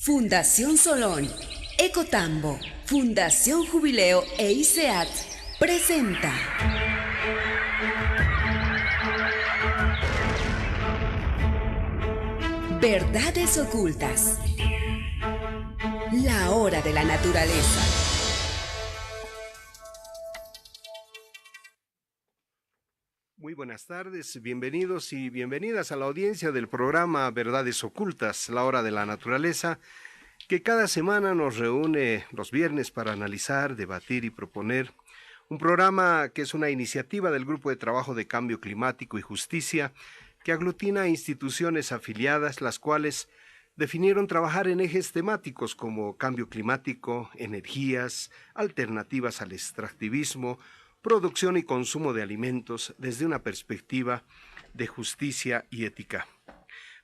Fundación Solón, Ecotambo, Fundación Jubileo e ICEAT presenta Verdades Ocultas. La hora de la naturaleza. Muy buenas tardes, bienvenidos y bienvenidas a la audiencia del programa Verdades Ocultas, la hora de la naturaleza, que cada semana nos reúne los viernes para analizar, debatir y proponer. Un programa que es una iniciativa del Grupo de Trabajo de Cambio Climático y Justicia, que aglutina instituciones afiliadas, las cuales definieron trabajar en ejes temáticos como cambio climático, energías, alternativas al extractivismo, producción y consumo de alimentos desde una perspectiva de justicia y ética.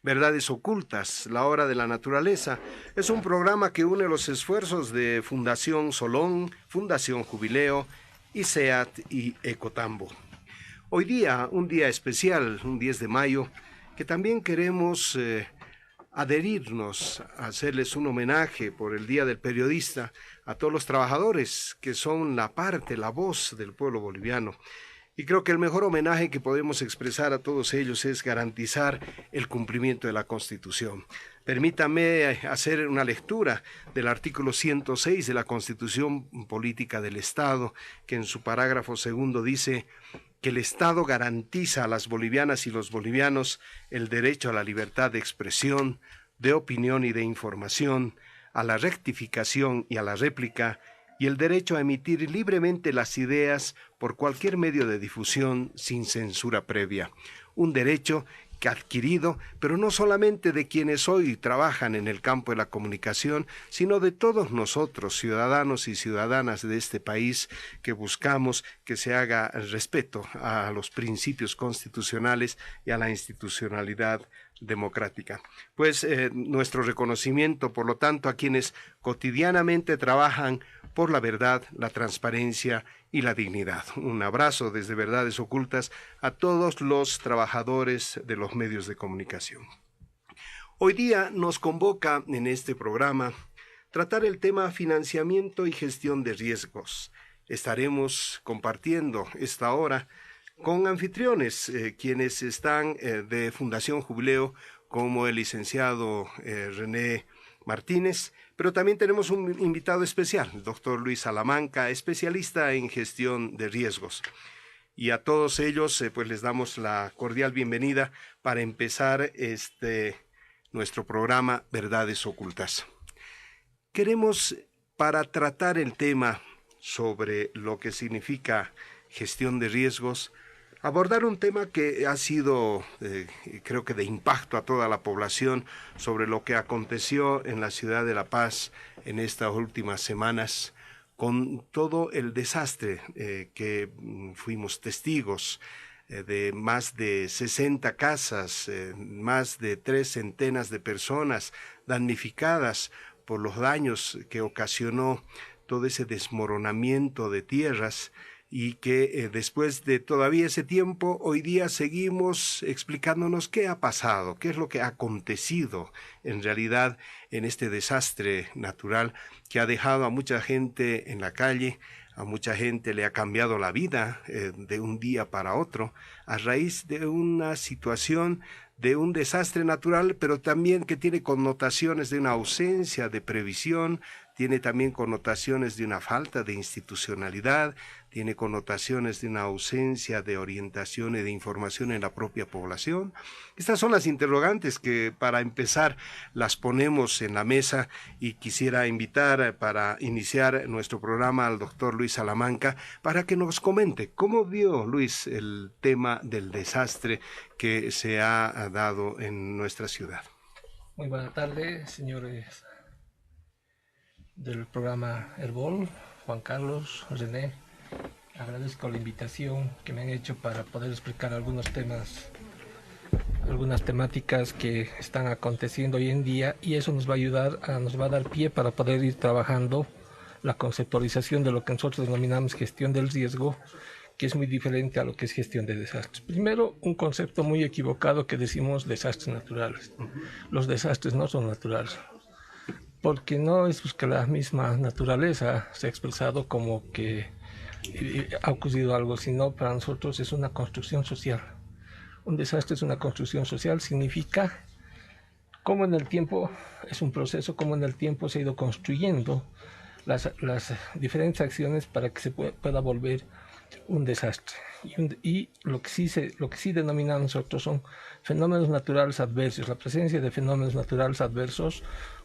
Verdades Ocultas, la hora de la naturaleza, es un programa que une los esfuerzos de Fundación Solón, Fundación Jubileo, ICEAT y Ecotambo. Hoy día, un día especial, un 10 de mayo, que también queremos adherirnos a hacerles un homenaje por el Día del Periodista a todos los trabajadores que son la parte, la voz del pueblo boliviano. Y creo que el mejor homenaje que podemos expresar a todos ellos es garantizar el cumplimiento de la Constitución. Permítame hacer una lectura del artículo 106 de la Constitución Política del Estado, que en su parágrafo segundo dice que el Estado garantiza a las bolivianas y los bolivianos el derecho a la libertad de expresión, de opinión y de información, a la rectificación y a la réplica, y el derecho a emitir libremente las ideas por cualquier medio de difusión sin censura previa. Un derecho que ha adquirido, pero no solamente de quienes hoy trabajan en el campo de la comunicación, sino de todos nosotros, ciudadanos y ciudadanas de este país, que buscamos que se haga respeto a los principios constitucionales y a la institucionalidad democrática. Pues nuestro reconocimiento, por lo tanto, a quienes cotidianamente trabajan por la verdad, la transparencia y la dignidad. Un abrazo desde Verdades Ocultas a todos los trabajadores de los medios de comunicación. Hoy día nos convoca en este programa tratar el tema financiamiento y gestión de riesgos. Estaremos compartiendo esta hora con anfitriones, quienes están de Fundación Jubileo, como el licenciado René Martínez, pero también tenemos un invitado especial, el doctor Luis Salamanca, especialista en gestión de riesgos. Y a todos ellos pues les damos la cordial bienvenida para empezar nuestro programa Verdades Ocultas. Queremos, para tratar el tema sobre lo que significa gestión de riesgos, abordar un tema que ha sido, creo que de impacto a toda la población, sobre lo que aconteció en la ciudad de La Paz en estas últimas semanas, con todo el desastre que fuimos testigos, de más de 60 casas, más de 3 centenas de personas damnificadas por los daños que ocasionó todo ese desmoronamiento de tierras, y que después de todavía ese tiempo, hoy día seguimos explicándonos qué ha pasado, qué es lo que ha acontecido en realidad en este desastre natural que ha dejado a mucha gente en la calle, a mucha gente le ha cambiado la vida de un día para otro, a raíz de una situación de un desastre natural, pero también que tiene connotaciones de una ausencia de previsión, tiene también connotaciones de una falta de institucionalidad, tiene connotaciones de una ausencia de orientación y de información en la propia población. Estas son las interrogantes que para empezar las ponemos en la mesa, y quisiera invitar para iniciar nuestro programa al doctor Luis Salamanca para que nos comente cómo vio Luis el tema del desastre que se ha dado en nuestra ciudad. Muy buenas tardes, señores del programa Herbol, Juan Carlos, René. Agradezco la invitación que me han hecho para poder explicar algunos temas, algunas temáticas que están aconteciendo hoy en día, y eso nos va a ayudar, nos va a dar pie para poder ir trabajando la conceptualización de lo que nosotros denominamos gestión del riesgo, que es muy diferente a lo que es gestión de desastres. Primero, un concepto muy equivocado que decimos desastres naturales. Los desastres no son naturales. porque no es pues, que la misma naturaleza se ha expresado como que ha ocurrido algo, sino para nosotros es una construcción social. Un desastre es una construcción social, significa cómo en el tiempo, es un proceso, cómo en el tiempo se ha ido construyendo las diferentes acciones para que se pueda volver un desastre. Y lo que sí denominamos nosotros son fenómenos naturales adversos, la presencia de fenómenos naturales adversos,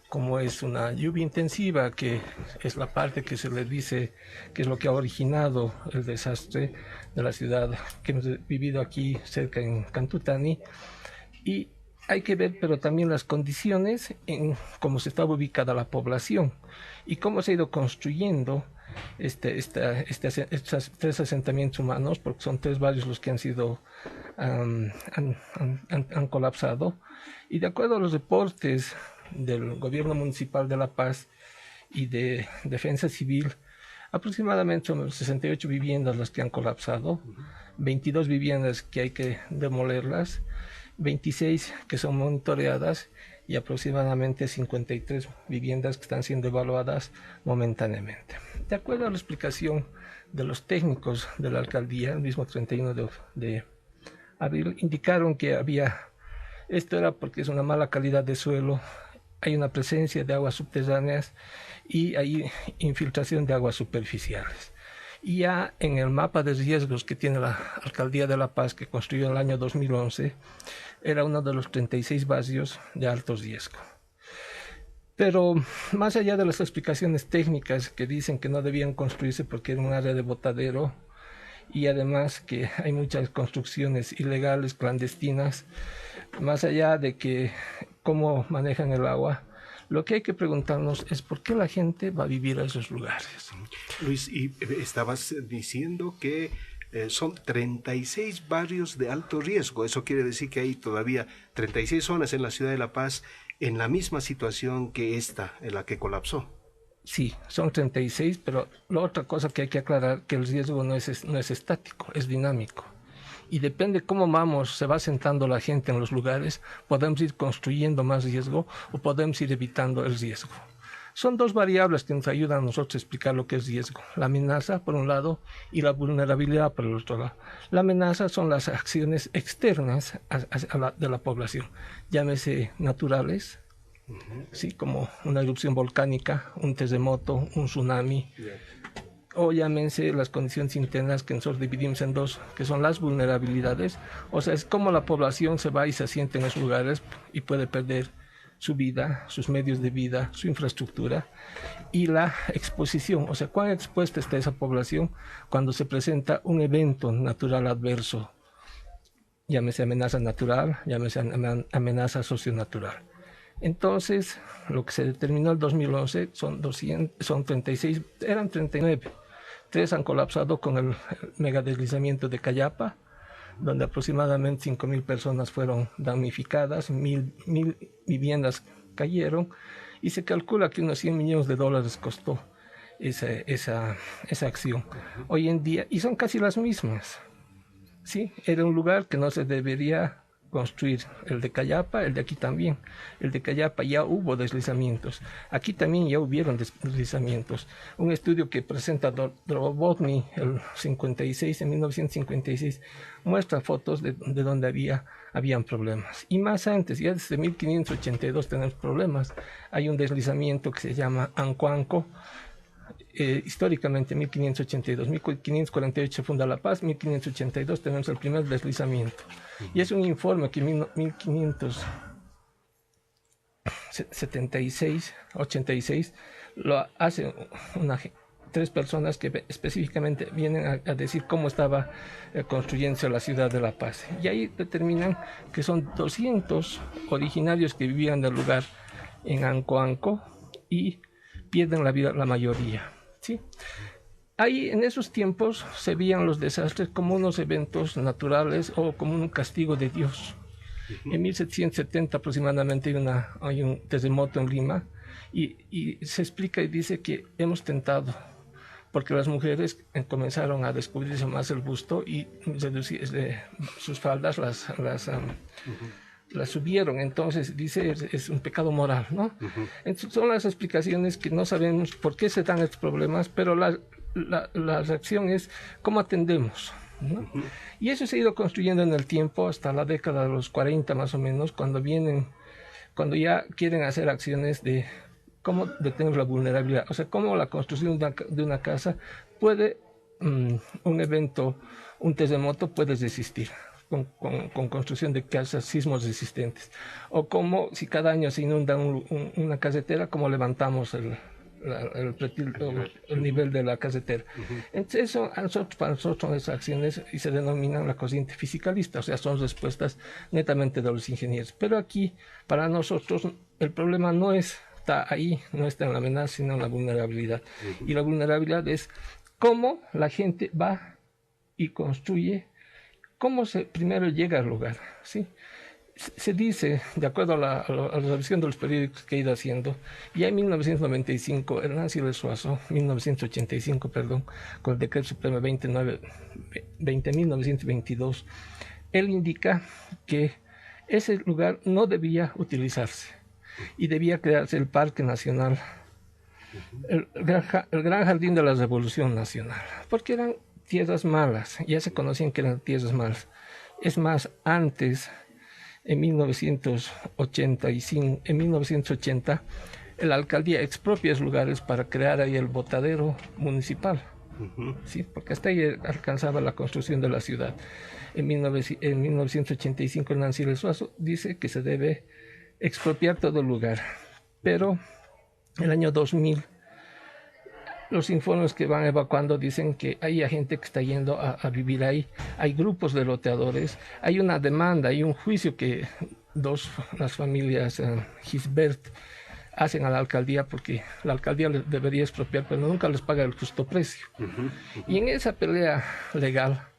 como es una lluvia intensiva, que es la parte que se le dice que es lo que ha originado el desastre de la ciudad que hemos vivido aquí cerca en Cantutani. Y hay que ver, pero también las condiciones en cómo se estaba ubicada la población y cómo se ha ido construyendo estos 3 asentamientos humanos, porque son 3 barrios los que han sido han colapsado. Y de acuerdo a los reportes del gobierno municipal de La Paz y de Defensa Civil, aproximadamente son 68 viviendas las que han colapsado, 22 viviendas que hay que demolerlas, 26 que son monitoreadas y aproximadamente 53 viviendas que están siendo evaluadas momentáneamente. De acuerdo a la explicación de los técnicos de la alcaldía, el mismo 31 de abril, indicaron que esto era porque es una mala calidad de suelo, hay una presencia de aguas subterráneas y hay infiltración de aguas superficiales. Y ya en el mapa de riesgos que tiene la Alcaldía de La Paz, que construyó en el año 2011, era uno de los 36 barrios de alto riesgo. Pero más allá de las explicaciones técnicas que dicen que no debían construirse porque era un área de botadero, y además que hay muchas construcciones ilegales, clandestinas, más allá de que cómo manejan el agua, lo que hay que preguntarnos es por qué la gente va a vivir a esos lugares. Luis, y estabas diciendo que son 36 barrios de alto riesgo. Eso quiere decir que hay todavía 36 zonas en la ciudad de La Paz en la misma situación que esta, en la que colapsó. Sí, son 36, pero la otra cosa que hay que aclarar que el riesgo no es estático, es dinámico. Y depende cómo se va sentando la gente en los lugares, podemos ir construyendo más riesgo o podemos ir evitando el riesgo. Son 2 variables que nos ayudan a nosotros a explicar lo que es riesgo. La amenaza, por un lado, y la vulnerabilidad, por el otro lado. La amenaza son las acciones externas de la población, llámese naturales, ¿sí? Como una erupción volcánica, un terremoto, un tsunami, o llámense las condiciones internas que nosotros dividimos en 2, que son las vulnerabilidades, o sea, es como la población se va y se asienta en esos lugares y puede perder su vida, sus medios de vida, su infraestructura, y la exposición, o sea, cuán expuesta está esa población cuando se presenta un evento natural adverso, llámese amenaza natural, llámese amenaza socionatural. Entonces, lo que se determinó en el 2011 son 36, eran 39. 3 han colapsado con el megadeslizamiento de Cayapa, donde aproximadamente 5.000 personas fueron damnificadas, 1.000 viviendas cayeron, y se calcula que unos $100 millones costó esa acción. Hoy en día, y son casi las mismas, ¿sí? Era un lugar que no se debería construir, el de Cayapa, el de aquí también. El de Cayapa ya hubo deslizamientos, aquí también ya hubieron deslizamientos. Un estudio que presenta Drobotny en 1956, muestra fotos de donde habían problemas. Y más antes, ya desde 1582 tenemos problemas. Hay un deslizamiento que se llama Ancoanco, históricamente 1582, 1548 se funda La Paz, 1582 tenemos el primer deslizamiento. Y es un informe que en 1576, 86, lo hacen 3 personas que específicamente vienen a decir cómo estaba construyéndose la ciudad de La Paz. Y ahí determinan que son 200 originarios que vivían del lugar en Ancoanco y pierden la vida la mayoría. ¿Sí? Ahí en esos tiempos se veían los desastres como unos eventos naturales o como un castigo de Dios. En 1770 aproximadamente hay un terremoto en Lima y se explica y dice que hemos tentado porque las mujeres comenzaron a descubrirse más el busto y reducir sus faldas, la subieron, entonces dice es un pecado moral, ¿no? Entonces, son las explicaciones que no sabemos por qué se dan estos problemas, pero la reacción es cómo atendemos, ¿no? Y eso se ha ido construyendo en el tiempo hasta la década de los 40 más o menos, cuando ya quieren hacer acciones de cómo detener la vulnerabilidad, o sea, cómo la construcción de una casa puede, un evento, un terremoto puede resistir. Con construcción de casas sismos resistentes, o como si cada año se inunda una carretera, como levantamos el nivel de la carretera. Entonces eso para nosotros son esas acciones y se denominan la corriente fisicalista, o sea, son respuestas netamente de los ingenieros. Pero aquí, para nosotros, el problema no está ahí, no está en la amenaza, sino en la vulnerabilidad. Y la vulnerabilidad es cómo la gente va y construye, cómo primero llega al lugar, ¿sí? Se dice, de acuerdo a la revisión de los periódicos que he ido haciendo, ya en 1995, Hernán Siles Suazo, 1985, perdón, con el Decreto Supremo 20.922, él indica que ese lugar no debía utilizarse y debía crearse el Parque Nacional, el Gran Jardín de la Revolución Nacional, porque eran tierras malas, ya se conocían que eran tierras malas. Es más, antes, en 1980, la alcaldía expropia esos lugares para crear ahí el botadero municipal, ¿sí? Porque hasta ahí alcanzaba la construcción de la ciudad. En 1985, Hernán Siles Suazo dice que se debe expropiar todo el lugar, pero el año 2000, los informes que van evacuando dicen que hay gente que está yendo a vivir ahí, hay grupos de loteadores, hay una demanda, hay un juicio que las familias Gisbert hacen a la alcaldía porque la alcaldía les debería expropiar, pero nunca les paga el justo precio. Y en esa pelea legal,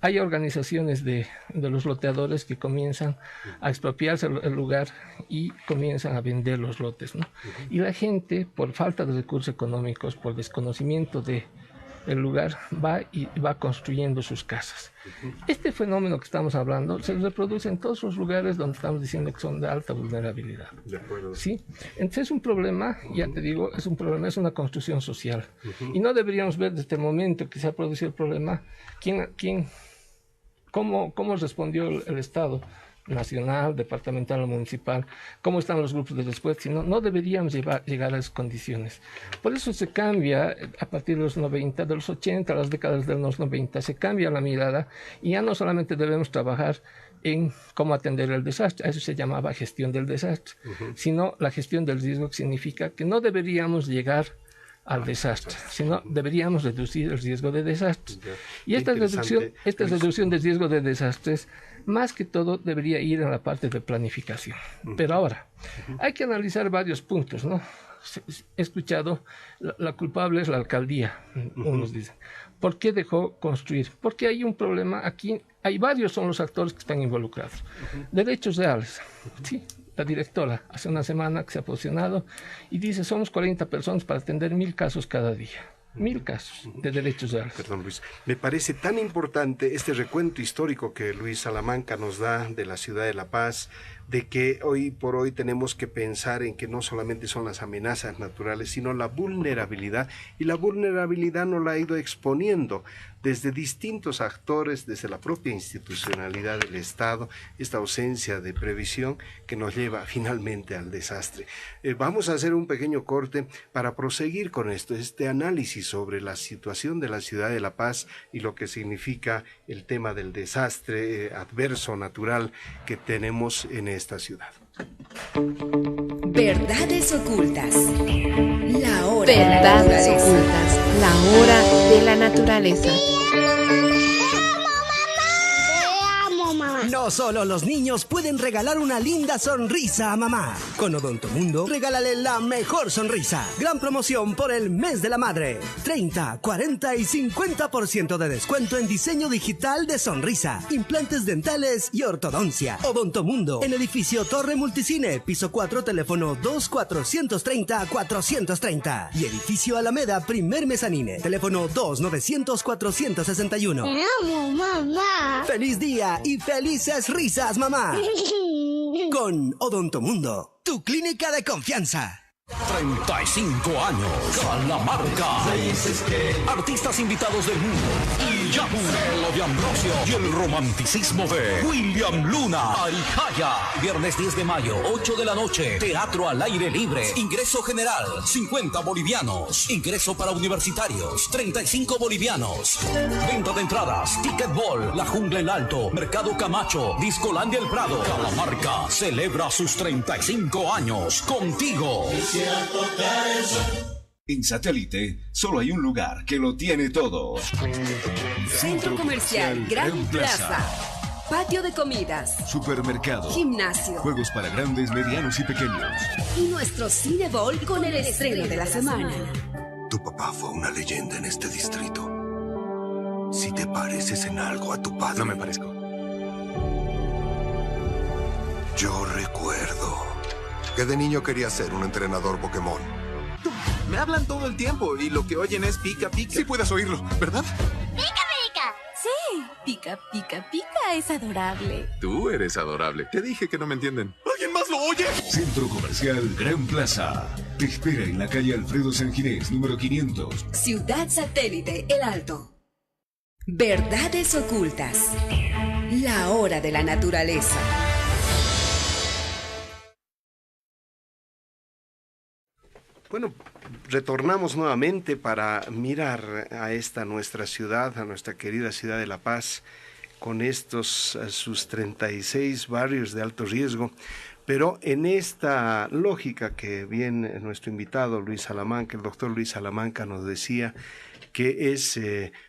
hay organizaciones de los loteadores que comienzan a expropiarse el lugar y comienzan a vender los lotes, ¿no? Y la gente, por falta de recursos económicos, por desconocimiento del lugar, va construyendo sus casas. Este fenómeno que estamos hablando se reproduce en todos los lugares donde estamos diciendo que son de alta vulnerabilidad. De acuerdo. ¿Sí? Entonces es un problema, ya te digo, es una construcción social. Y no deberíamos ver desde el momento que se ha producido el problema, ¿Cómo respondió el Estado nacional, departamental o municipal? ¿Cómo están los grupos de respuesta? No deberíamos llegar a esas condiciones. Por eso se cambia a partir de los 90, de los 80, las décadas de los 90, se cambia la mirada y ya no solamente debemos trabajar en cómo atender el desastre, eso se llamaba gestión del desastre, sino la gestión del riesgo, que significa que no deberíamos llegar al desastre, sino deberíamos reducir el riesgo de desastres. Y esta reducción del riesgo de desastres, más que todo, debería ir en la parte de planificación. Pero ahora, hay que analizar varios puntos, ¿no? He escuchado, la culpable es la alcaldía, unos dicen. ¿Por qué dejó construir? Porque hay un problema aquí, son los actores que están involucrados. Derechos reales, sí. La directora hace una semana que se ha posicionado y dice: somos 40 personas para atender 1000 casos cada día. 1000 casos de derechos reales. Perdón, Luis. Me parece tan importante este recuento histórico que Luis Salamanca nos da de la ciudad de La Paz, de que hoy por hoy tenemos que pensar en que no solamente son las amenazas naturales, sino la vulnerabilidad, y la vulnerabilidad nos la ha ido exponiendo desde distintos actores, desde la propia institucionalidad del Estado, esta ausencia de previsión que nos lleva finalmente al desastre. Vamos a hacer un pequeño corte para proseguir con este análisis sobre la situación de la ciudad de La Paz y lo que significa el tema del desastre adverso natural que tenemos en esta ciudad. Verdades ocultas. La hora Verdades de la naturaleza. ocultas. La hora de la naturaleza. No solo los niños pueden regalar una linda sonrisa a mamá. Con Odontomundo, regálale la mejor sonrisa. Gran promoción por el mes de la madre. 30, 40 y 50% de descuento en diseño digital de sonrisa, implantes dentales y ortodoncia. Odontomundo, en edificio Torre Multicine, piso 4, teléfono 2-430-430. Y edificio Alameda, primer mezanine, teléfono 2-900-461. Te amo, mamá. ¡Feliz día y felices dulces risas, mamá. Con Odontomundo, tu clínica de confianza. 35 años. Calamarca. Artistas invitados del mundo. Y Yahoo. Lo de Ambrosio. Y el romanticismo de William Luna. Arijaya. Viernes 10 de mayo, 8 de la noche. Teatro al aire libre. Ingreso general, 50 bolivianos. Ingreso para universitarios, 35 bolivianos. Venta de entradas. Ticket Ball. La Jungla El Alto. Mercado Camacho. Discolandia El Prado. Calamarca celebra sus 35 años contigo. En Satélite solo hay un lugar que lo tiene todo. Centro Comercial Gran Plaza. Patio de comidas. Supermercado. Gimnasio. Juegos para grandes, medianos y pequeños. Y nuestro Cine Ball con el estreno de la semana. Tu papá fue una leyenda en este distrito. Si te pareces en algo a tu padre... No me parezco. Yo recuerdo que de niño quería ser un entrenador Pokémon. Me hablan todo el tiempo y lo que oyen es pica, pica. Sí puedes oírlo, ¿verdad? ¡Pica, pica! Sí, pica, pica, pica es adorable. Tú eres adorable. Te dije que no me entienden. ¿Alguien más lo oye? Centro Comercial Gran Plaza. Te espera en la calle Alfredo Sanginés, número 500. Ciudad Satélite El Alto. Verdades ocultas. La hora de la naturaleza. Bueno, retornamos nuevamente para mirar a esta nuestra ciudad, a nuestra querida ciudad de La Paz, con estos sus 36 barrios de alto riesgo, pero en esta lógica que bien nuestro invitado Luis Salamanca, el doctor Luis Salamanca nos decía que es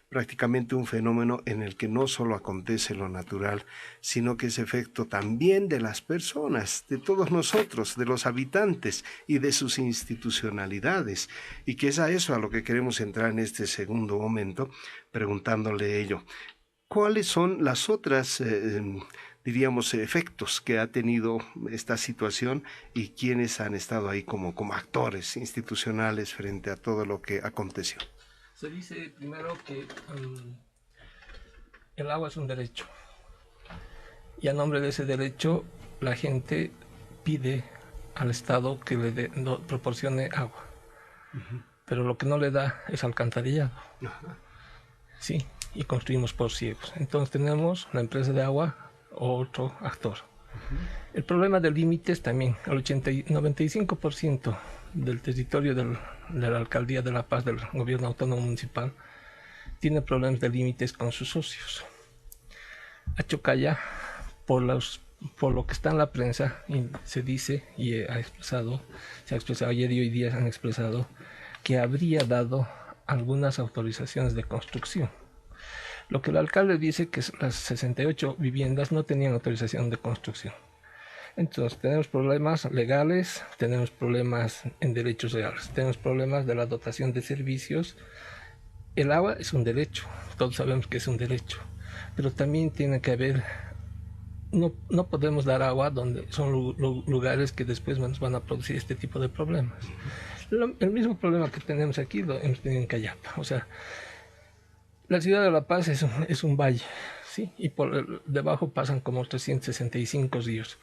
prácticamente un fenómeno en el que no solo acontece lo natural, sino que es efecto también de las personas, de todos nosotros, de los habitantes y de sus institucionalidades, y que es a eso a lo que queremos entrar en este segundo momento, preguntándole ello. ¿Cuáles son las otras, diríamos, efectos que ha tenido esta situación y quiénes han estado ahí como actores institucionales frente a todo lo que aconteció? Se dice primero que el agua es un derecho y a nombre de ese derecho la gente pide al Estado que le proporcione agua, pero lo que no le da es alcantarillado. Sí, y construimos por ciegos. Entonces tenemos la empresa de agua o otro actor. El problema de límites también, el 95% del territorio de la Alcaldía de La Paz, del Gobierno Autónomo Municipal, tiene problemas de límites con sus socios. Achocaya, por lo que está en la prensa, y se dice, y se ha expresado ayer y hoy día han expresado, que habría dado algunas autorizaciones de construcción. Lo que el alcalde dice que las 68 viviendas no tenían autorización de construcción. Entonces tenemos problemas legales, tenemos problemas en derechos reales, tenemos problemas de la dotación de servicios. El agua es un derecho, todos sabemos que es un derecho, pero también tiene que haber, no podemos dar agua donde son lugares que después nos van a producir este tipo de problemas. El mismo problema que tenemos aquí lo hemos tenido en Cayapa, o sea, la ciudad de La Paz es un valle, ¿sí? Y por debajo pasan como 365 ríos.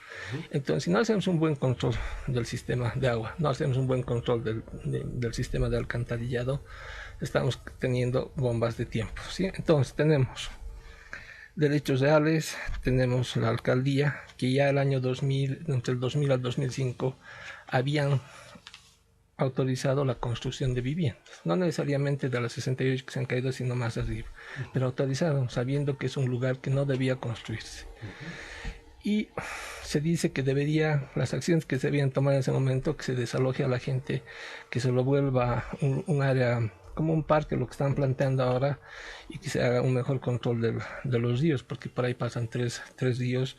Entonces, si no hacemos un buen control del sistema de agua, no hacemos un buen control del sistema de alcantarillado, estamos teniendo bombas de tiempo, ¿sí? Entonces, tenemos derechos reales, tenemos la alcaldía, que ya el año 2000, entre el 2000 al 2005, habían autorizado la construcción de viviendas, no necesariamente de las 68 que se han caído, sino más arriba, pero autorizaron, sabiendo que es un lugar que no debía construirse. Y se dice que las acciones que se debían tomar en ese momento, que se desaloje a la gente, que se lo vuelva un área como un parque, lo que están planteando ahora, y que se haga un mejor control de los ríos, porque por ahí pasan tres ríos,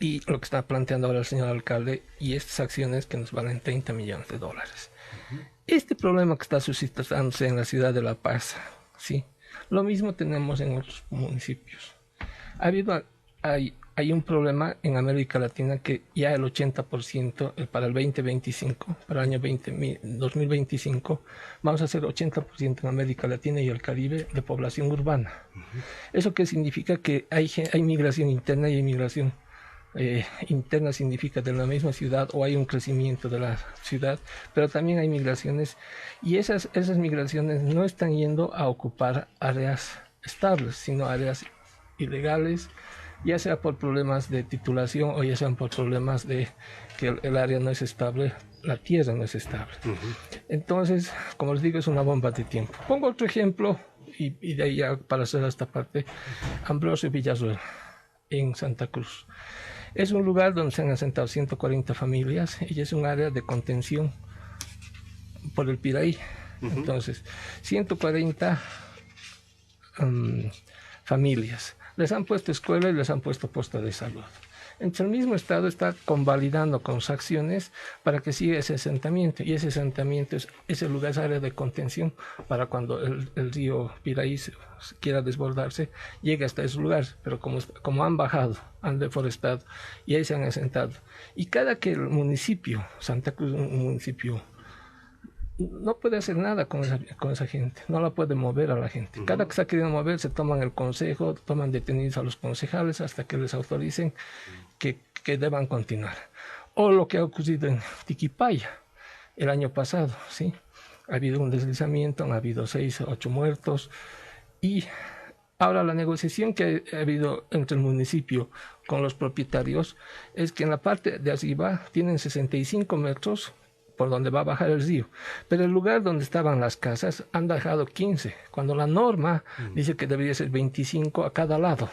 y lo que está planteando ahora el señor alcalde, y estas acciones que nos valen $30 millones. Este problema que está suscitándose en la ciudad de La Paz, ¿sí? Lo mismo tenemos en otros municipios. Hay hay un problema en América Latina que ya el 80% para el 2025, para el año 2025, vamos a hacer 80% en América Latina y el Caribe de población urbana. ¿Eso qué significa? Que hay migración interna y hay migración interna, significa de la misma ciudad, o hay un crecimiento de la ciudad, pero también hay migraciones, y esas migraciones no están yendo a ocupar áreas estables, sino áreas ilegales, ya sea por problemas de titulación o ya sean por problemas de que el área no es estable, la tierra no es estable. Entonces, como les digo, es una bomba de tiempo. Pongo otro ejemplo y de ahí ya para hacer esta parte. Ambrosio Villarruel, en Santa Cruz. Es un lugar donde se han asentado 140 familias y es un área de contención por el Piraí. Entonces, 140 familias. Les han puesto escuela y les han puesto puesto de salud. Entonces el mismo Estado está convalidando con sus acciones para que siga ese asentamiento. Y ese asentamiento ese lugar es área de contención para cuando el río Piraí quiera desbordarse, llegue hasta ese lugar. Pero como han bajado, han deforestado y ahí se han asentado. Y cada que el municipio, Santa Cruz, un municipio, no puede hacer nada con esa gente, no la puede mover a la gente. Cada que se ha querido mover, se toman el consejo, toman detenidos a los concejales hasta que les autoricen que deban continuar. O lo que ha ocurrido en Tiquipaya el año pasado, ¿sí? Ha habido un deslizamiento, han habido 6 o 8 muertos, y ahora la negociación que ha habido entre el municipio con los propietarios es que en la parte de arriba tienen 65 metros por donde va a bajar el río, pero el lugar donde estaban las casas han dejado 15, cuando la norma dice que debería ser 25 a cada lado.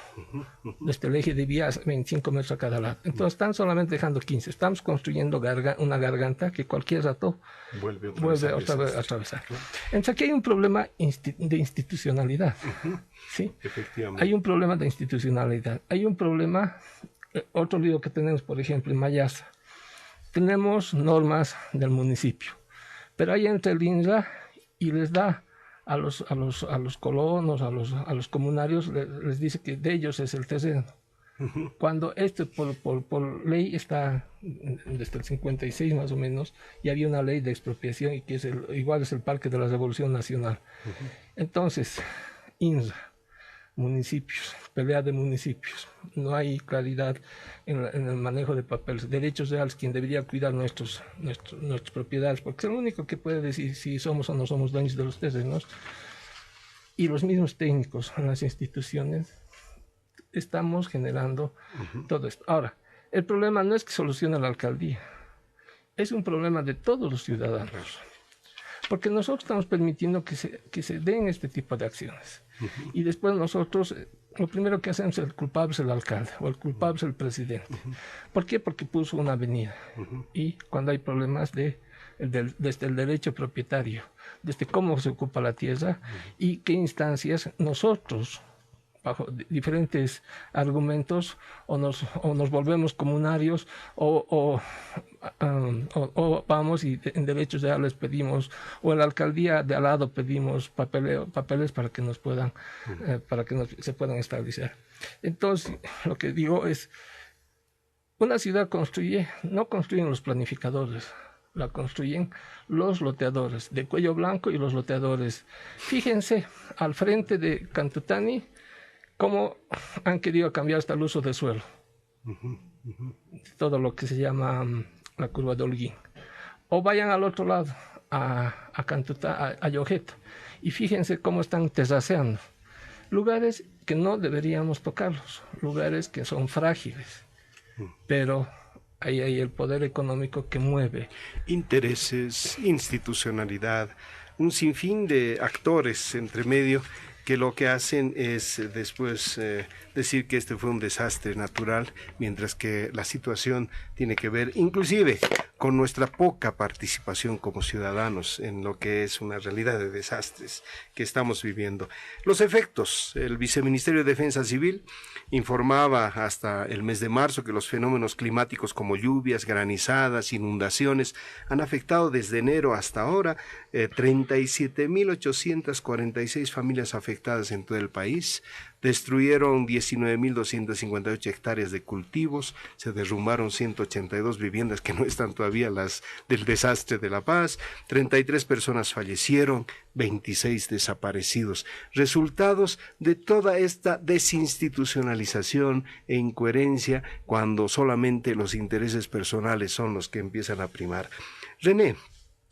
Desde el eje de vías 25 metros a cada lado. Entonces están solamente dejando 15. Estamos construyendo una garganta que cualquier rato vuelve otra vez a atravesar. Entonces aquí hay un problema de institucionalidad. ¿Sí? Efectivamente. Hay un problema de institucionalidad. Hay un problema, otro lío que tenemos, por ejemplo, en Mayasa. Tenemos normas del municipio, pero ahí entra el INRA y les da a los colonos, a los comunarios, les dice que de ellos es el terreno. Cuando por ley está desde el 56 más o menos, y había una ley de expropiación y que igual es el Parque de la Revolución Nacional. Entonces, INRA, municipios, pelea de municipios, no hay claridad en el manejo de papeles, derechos reales, quien debería cuidar nuestras propiedades, porque es el único que puede decir si somos o no somos dueños de los terrenos, y los mismos técnicos en las instituciones estamos generando todo esto. Ahora, el problema no es que solucione la alcaldía, es un problema de todos los ciudadanos, porque nosotros estamos permitiendo que se den este tipo de acciones. Y después nosotros, lo primero que hacemos, el culpable es el alcalde o el culpable es el presidente. ¿Por qué? Porque puso una avenida. Y cuando hay problemas desde el derecho propietario, desde cómo se ocupa la tierra y qué instancias nosotros, bajo diferentes argumentos, o nos volvemos comunarios o vamos y en derechos reales pedimos, o en la alcaldía de al lado pedimos papeles para que nos puedan se puedan establecer. Entonces, lo que digo es, una ciudad no construyen los planificadores, la construyen los loteadores de cuello blanco y los loteadores. Fíjense, al frente de Cantutani, cómo han querido cambiar hasta el uso de suelo. Todo lo que se llama la curva de Holguín. O vayan al otro lado, a Yojet, y fíjense cómo están terraceando. Lugares que no deberíamos tocarlos, lugares que son frágiles, pero ahí hay el poder económico que mueve. Intereses, institucionalidad, un sinfín de actores entre medio que lo que hacen es después decir que este fue un desastre natural, mientras que la situación tiene que ver inclusive con nuestra poca participación como ciudadanos en lo que es una realidad de desastres que estamos viviendo. Los efectos, el Viceministerio de Defensa Civil informaba hasta el mes de marzo que los fenómenos climáticos como lluvias, granizadas, inundaciones han afectado desde enero hasta ahora 37.846 familias afectadas en todo el país, destruyeron 19.258 hectáreas de cultivos, se derrumbaron 182 viviendas que no están todavía las del desastre de La Paz, 33 personas fallecieron, 26 desaparecidos, resultados de toda esta desinstitucionalización e incoherencia cuando solamente los intereses personales son los que empiezan a primar. René,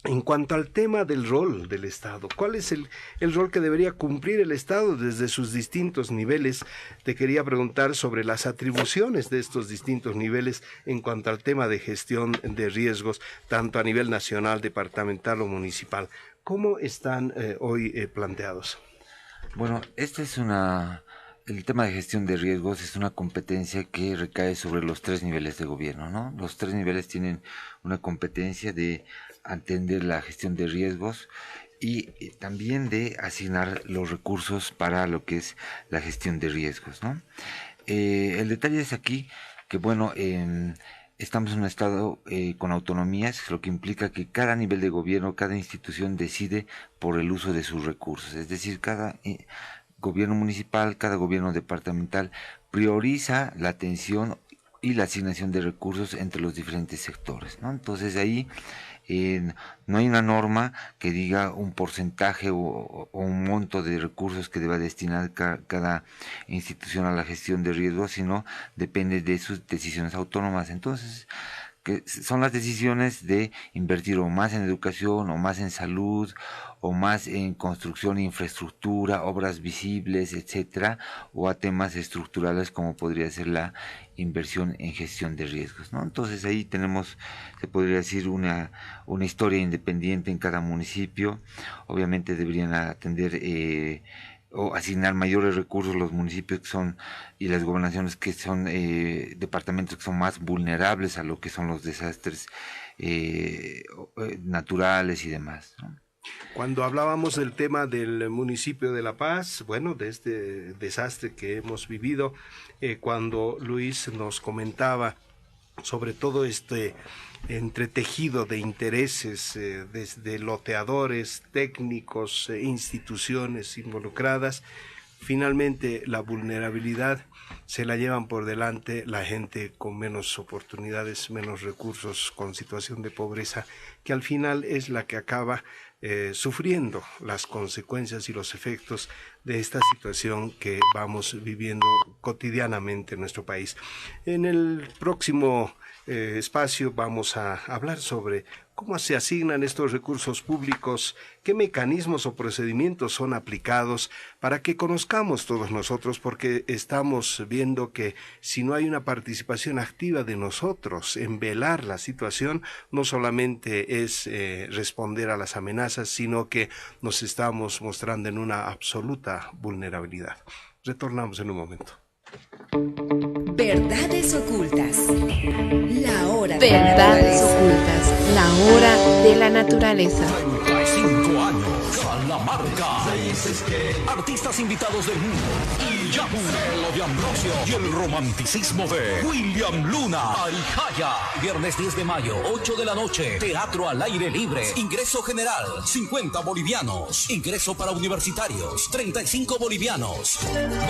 en cuanto al tema del rol del Estado, ¿cuál es el rol que debería cumplir el Estado desde sus distintos niveles? Te quería preguntar sobre las atribuciones de estos distintos niveles en cuanto al tema de gestión de riesgos, tanto a nivel nacional, departamental o municipal. ¿Cómo están hoy planteados? Bueno, el tema de gestión de riesgos es una competencia que recae sobre los 3 niveles de gobierno, ¿no? Los 3 niveles tienen una competencia de atender la gestión de riesgos y también de asignar los recursos para lo que es la gestión de riesgos, ¿no? El detalle es aquí que, bueno, estamos en un estado con autonomías, lo que implica que cada nivel de gobierno, cada institución decide por el uso de sus recursos, es decir, cada gobierno municipal, cada gobierno departamental prioriza la atención y la asignación de recursos entre los diferentes sectores, ¿no? Entonces ahí no hay una norma que diga un porcentaje o un monto de recursos que deba destinar cada institución a la gestión de riesgos, sino depende de sus decisiones autónomas. Entonces, que son las decisiones de invertir o más en educación, o más en salud, o más en construcción, infraestructura, obras visibles, etcétera, o a temas estructurales como podría ser la inversión en gestión de riesgos, ¿no? Entonces ahí tenemos, se podría decir, una historia independiente en cada municipio. Obviamente deberían atender o asignar mayores recursos los municipios que son y las gobernaciones que son departamentos que son más vulnerables a lo que son los desastres naturales y demás, ¿no? Cuando hablábamos del tema del municipio de La Paz, bueno, de este desastre que hemos vivido, cuando Luis nos comentaba sobre todo este entretejido de intereses, desde loteadores, técnicos, instituciones involucradas, finalmente la vulnerabilidad se la llevan por delante la gente con menos oportunidades, menos recursos, con situación de pobreza, que al final es la que acaba sufriendo las consecuencias y los efectos de esta situación que vamos viviendo cotidianamente en nuestro país. En el próximo espacio vamos a hablar sobre cómo se asignan estos recursos públicos, qué mecanismos o procedimientos son aplicados para que conozcamos todos nosotros, porque estamos viendo que si no hay una participación activa de nosotros en velar la situación, no solamente es responder a las amenazas, sino que nos estamos mostrando en una absoluta vulnerabilidad. Retornamos en un momento. Verdades ocultas. La hora de Verdades la ocultas. La hora de la naturaleza. 35 años a la marca. Artistas invitados del mundo. Y Yahoo, lo de Ambrosio y el romanticismo de William Luna. Arijaya. Viernes 10 de mayo, 8 de la noche. Teatro al aire libre. Ingreso general, 50 bolivianos. Ingreso para universitarios, 35 bolivianos.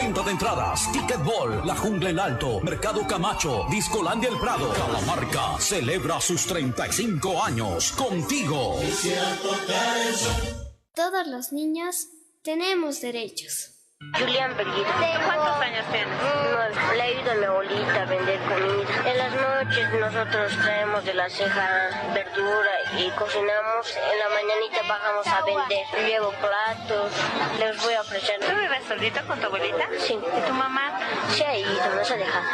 Venta de entradas, Ticket Ball, La Jungla El Alto, Mercado Camacho, Discolandia El Prado. Calamarca celebra sus 35 años contigo. Todos los niños tenemos derechos. Julián Beguir. ¿Cuántos años tienes? Le he ido a mi abuelita a vender comida. En las noches nosotros traemos de la ceja verdura y cocinamos. En la mañanita bajamos a vender. Llevo platos, les voy a ofrecer. ¿Tú vives solita con tu abuelita? Sí. ¿Y tu mamá? Se ha ido, no se ha dejado.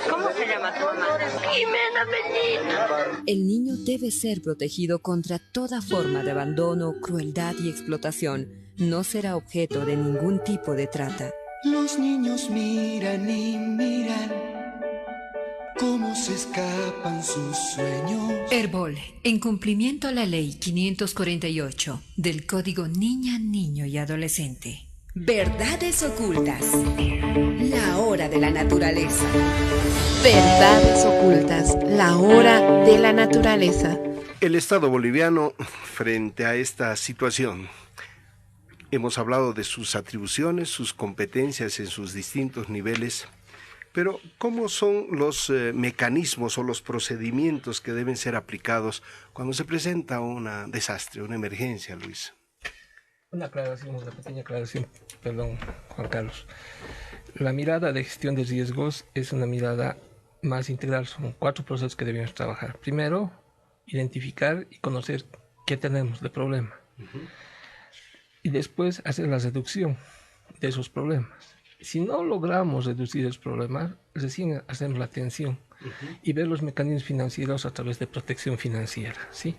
¿Cómo se llama tu mamá? Jimena Benito. El niño debe ser protegido contra toda forma de abandono, crueldad y explotación. No será objeto de ningún tipo de trata. Los niños miran y miran cómo se escapan sus sueños. Herbol, en cumplimiento a la Ley 548 del Código Niña, Niño y Adolescente. Verdades ocultas. La hora de la naturaleza. Verdades ocultas. La hora de la naturaleza. El Estado boliviano, frente a esta situación, Hemos hablado de sus atribuciones, sus competencias en sus distintos niveles, pero ¿cómo son los mecanismos o los procedimientos que deben ser aplicados cuando se presenta un desastre, una emergencia, Luis? Una pequeña aclaración, perdón, Juan Carlos. La mirada de gestión de riesgos es una mirada más integral. Son 4 procesos que debemos trabajar. Primero, identificar y conocer qué tenemos de problema. Y después hacer la reducción de esos problemas. Si no logramos reducir esos problemas, recién hacemos la atención y ver los mecanismos financieros a través de protección financiera, ¿sí?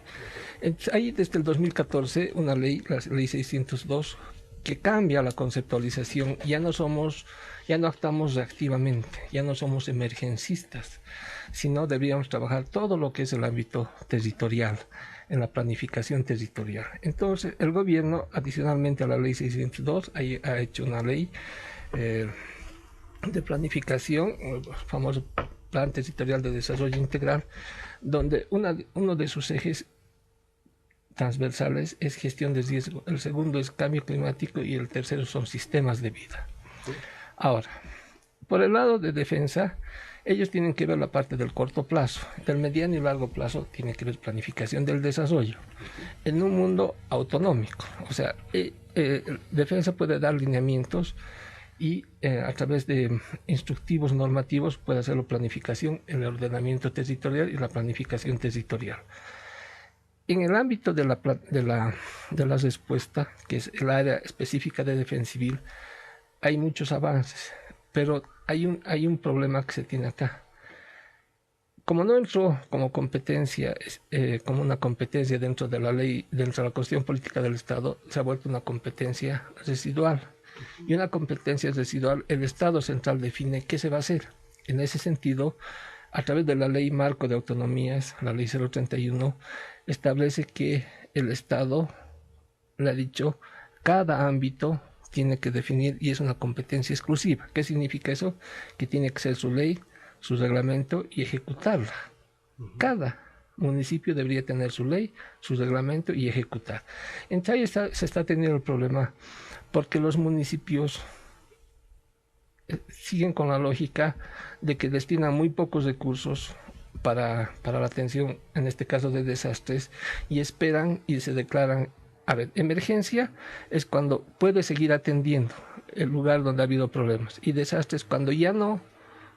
Hay desde el 2014 una ley, la ley 602, que cambia la conceptualización. Ya no actuamos reactivamente, ya no somos emergencistas, sino deberíamos trabajar todo lo que es el ámbito territorial, en la planificación territorial. Entonces, el gobierno, adicionalmente a la ley 602, ha hecho una ley de planificación, el famoso Plan Territorial de Desarrollo Integral, donde uno de sus ejes transversales es gestión de riesgo, el segundo es cambio climático y el tercero son sistemas de vida. Ahora, por el lado de defensa, ellos tienen que ver la parte del corto plazo, del mediano y largo plazo tiene que ver planificación del desarrollo en un mundo autonómico. O sea, defensa puede dar lineamientos y a través de instructivos normativos puede hacerlo planificación, el ordenamiento territorial y la planificación territorial. En el ámbito de la respuesta, que es el área específica de defensa civil, hay muchos avances, pero hay un problema que se tiene acá. Como no entró como competencia, como una competencia dentro de la ley, dentro de la Constitución Política del Estado, se ha vuelto una competencia residual. Y una competencia residual, el Estado central define qué se va a hacer. En ese sentido, a través de la Ley Marco de Autonomías, la Ley 031, establece que el Estado, le ha dicho, cada ámbito tiene que definir y es una competencia exclusiva. ¿Qué significa eso? Que tiene que ser su ley, su reglamento y ejecutarla. Cada municipio debería tener su ley, su reglamento y ejecutar. Entonces ahí se está teniendo el problema porque los municipios siguen con la lógica de que destinan muy pocos recursos para la atención, en este caso de desastres, y esperan y se declaran. A ver, emergencia es cuando puede seguir atendiendo el lugar donde ha habido problemas, y desastre es cuando ya no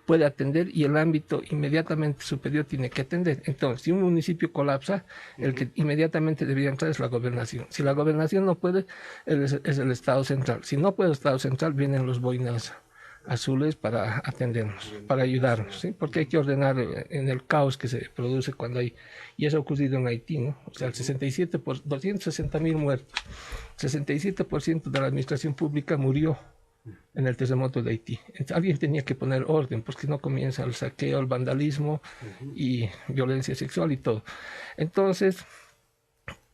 puede atender y el ámbito inmediatamente superior tiene que atender. Entonces, si un municipio colapsa, el que inmediatamente debería entrar es la gobernación. Si la gobernación no puede, es el Estado central. Si no puede el Estado central, vienen los boinas azules para atendernos, para ayudarnos, ¿sí? Porque hay que ordenar en el caos que se produce cuando hay, y eso ha ocurrido en Haití, ¿no? O sea, el 67 por 260,000 muertos, 67% de la administración pública murió en el terremoto de Haití. Entonces, alguien tenía que poner orden, porque no comienza el saqueo, el vandalismo y violencia sexual y todo. Entonces,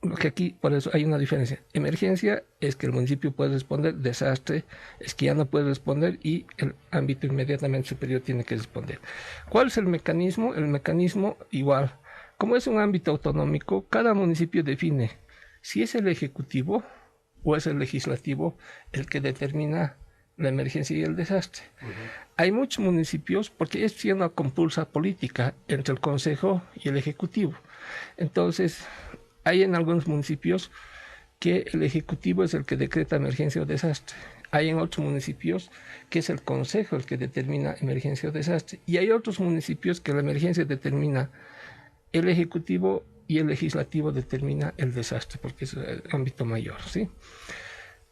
lo que aquí, por eso hay una diferencia. Emergencia es que el municipio puede responder, desastre es que ya no puede responder y el ámbito inmediatamente superior tiene que responder. ¿Cuál es el mecanismo? El mecanismo igual. Como es un ámbito autonómico, cada municipio define si es el ejecutivo o es el legislativo el que determina la emergencia y el desastre. Hay muchos municipios, porque es una compulsa política entre el Consejo y el Ejecutivo. Entonces, hay en algunos municipios que el Ejecutivo es el que decreta emergencia o desastre. Hay en otros municipios que es el Consejo el que determina emergencia o desastre. Y hay otros municipios que la emergencia determina el Ejecutivo y el Legislativo determina el desastre, porque es el ámbito mayor, ¿sí?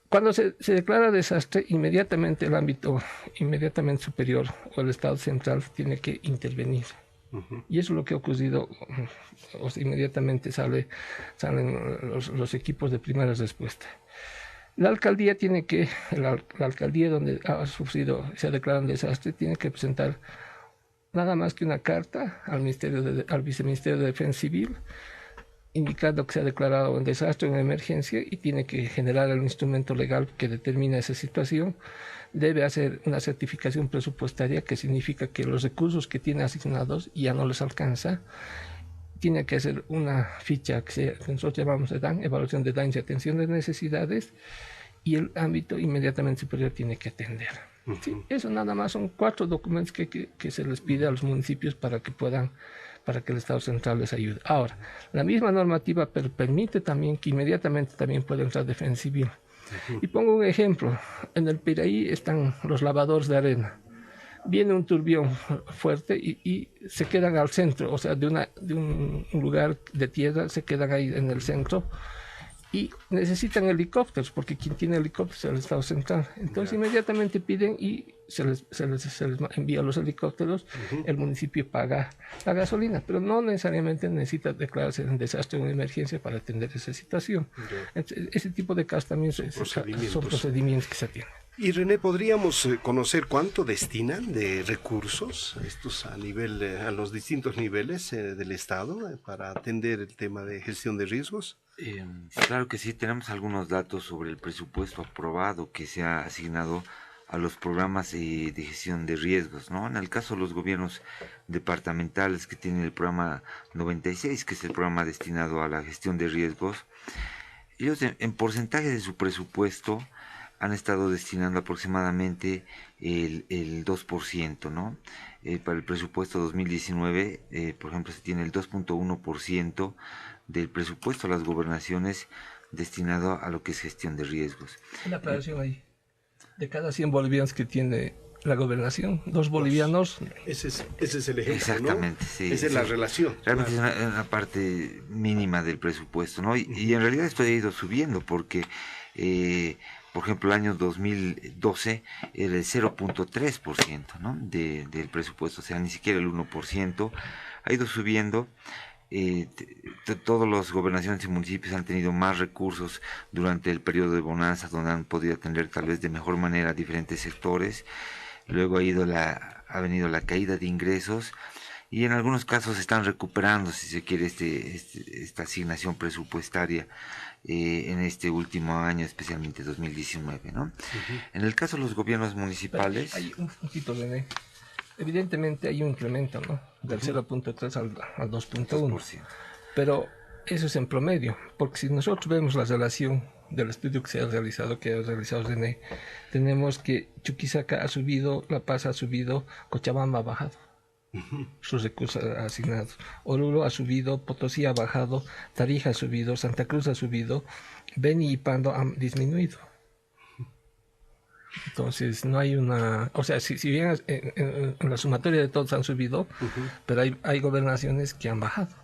Cuando se declara desastre, inmediatamente el ámbito inmediatamente superior o el Estado central tiene que intervenir. Y eso es lo que ha ocurrido. O sea, inmediatamente salen los equipos de primera respuesta. La alcaldía tiene que, la alcaldía donde ha sufrido, se ha declarado un desastre, tiene que presentar nada más que una carta al Viceministerio de Defensa Civil, indicando que se ha declarado un desastre, una emergencia, y tiene que generar el instrumento legal que determina esa situación. Debe hacer una certificación presupuestaria, que significa que los recursos que tiene asignados ya no les alcanza. Tiene que hacer una ficha que nosotros llamamos de DAN, evaluación de daños y atención de necesidades, y el ámbito inmediatamente superior tiene que atender. Sí, eso nada más son 4 documentos que se les pide a los municipios para que el Estado central les ayude. Ahora, la misma normativa permite también que inmediatamente también pueda entrar Defensa Civil. Y pongo un ejemplo, en el Piraí están los lavadores de arena. Viene un turbión fuerte y se quedan al centro, o sea, de un lugar de tierra, se quedan ahí en el centro y necesitan helicópteros, porque quien tiene helicópteros es el Estado central. Entonces inmediatamente piden y se les envía los helicópteros, el municipio paga la gasolina, pero no necesariamente necesita declararse en desastre o en emergencia para atender esa situación. Entonces, ese tipo de casos también son procedimientos que se atienden. Y René, ¿podríamos conocer cuánto destinan de recursos estos a los distintos niveles del Estado para atender el tema de gestión de riesgos? Claro que sí, tenemos algunos datos sobre el presupuesto aprobado que se ha asignado a los programas de gestión de riesgos, ¿no? En el caso de los gobiernos departamentales que tienen el programa 96, que es el programa destinado a la gestión de riesgos, ellos en porcentaje de su presupuesto han estado destinando aproximadamente el 2%, ¿no? Para el presupuesto 2019, por ejemplo, se tiene el 2.1% del presupuesto a las gobernaciones destinado a lo que es gestión de riesgos. Una aclaración ahí. De cada 100 bolivianos que tiene la gobernación, 2 bolivianos... Ese es el ejemplo, exactamente, ¿no? Sí. Esa es la relación. Realmente claro. Es una parte mínima del presupuesto, ¿no? Y en realidad esto ha ido subiendo porque... por ejemplo, el año 2012 era el 0.3%, ¿no? del presupuesto, o sea, ni siquiera el 1%. Ha ido subiendo. Todas las gobernaciones y municipios han tenido más recursos durante el periodo de bonanza, donde han podido atender tal vez de mejor manera a diferentes sectores. Luego ha venido la caída de ingresos y en algunos casos están recuperando, si se quiere, esta asignación presupuestaria en este último año, especialmente 2019, ¿no? En el caso de los gobiernos municipales... Hay un poquito, René. Evidentemente hay un incremento, ¿no? Del 0.3 al 2.1. Pero eso es en promedio, porque si nosotros vemos la relación del estudio que ha realizado René, tenemos que Chuquisaca ha subido, La Paz ha subido, Cochabamba ha bajado sus recursos asignados, Oruro ha subido, Potosí ha bajado, Tarija ha subido, Santa Cruz ha subido, Beni y Pando han disminuido. Entonces no hay una, o sea, si bien en la sumatoria de todos han subido, pero hay gobernaciones que han bajado.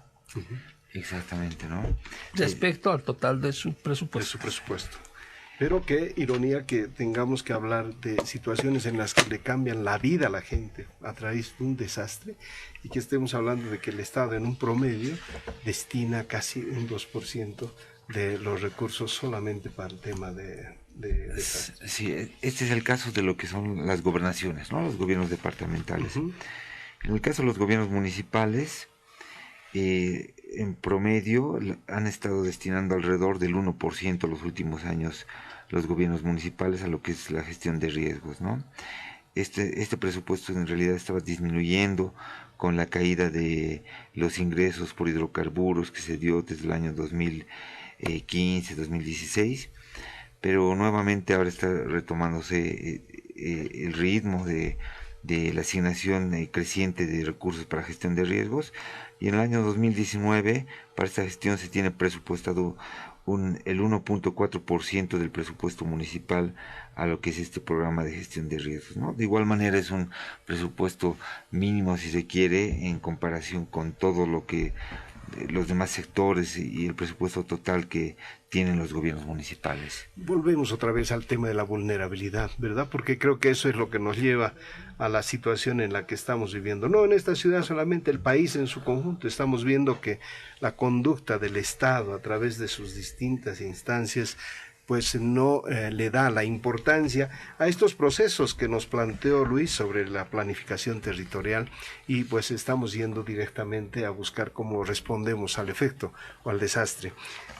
Exactamente, ¿no? Respecto al total de su presupuesto. De su presupuesto. Pero qué ironía que tengamos que hablar de situaciones en las que le cambian la vida a la gente a través de un desastre y que estemos hablando de que el Estado en un promedio destina casi un 2% de los recursos solamente para el tema de desastre. Sí, este es el caso de lo que son las gobernaciones, ¿no? Los gobiernos departamentales. En el caso de los gobiernos municipales, en promedio han estado destinando alrededor del 1% los últimos años los gobiernos municipales a lo que es la gestión de riesgos, ¿no? Este presupuesto en realidad estaba disminuyendo con la caída de los ingresos por hidrocarburos que se dio desde el año 2015, 2016, pero nuevamente ahora está retomándose el ritmo de la asignación creciente de recursos para gestión de riesgos, y en el año 2019 para esta gestión se tiene presupuestado el 1.4% del presupuesto municipal a lo que es este programa de gestión de riesgos, ¿no? De igual manera es un presupuesto mínimo, si se quiere, en comparación con todo lo que los demás sectores y el presupuesto total que tienen los gobiernos municipales. Volvemos otra vez al tema de la vulnerabilidad, ¿verdad? Porque creo que eso es lo que nos lleva a la situación en la que estamos viviendo. No en esta ciudad solamente, el país en su conjunto. Estamos viendo que la conducta del Estado a través de sus distintas instancias pues no le da la importancia a estos procesos que nos planteó Luis sobre la planificación territorial, y pues estamos yendo directamente a buscar cómo respondemos al efecto o al desastre.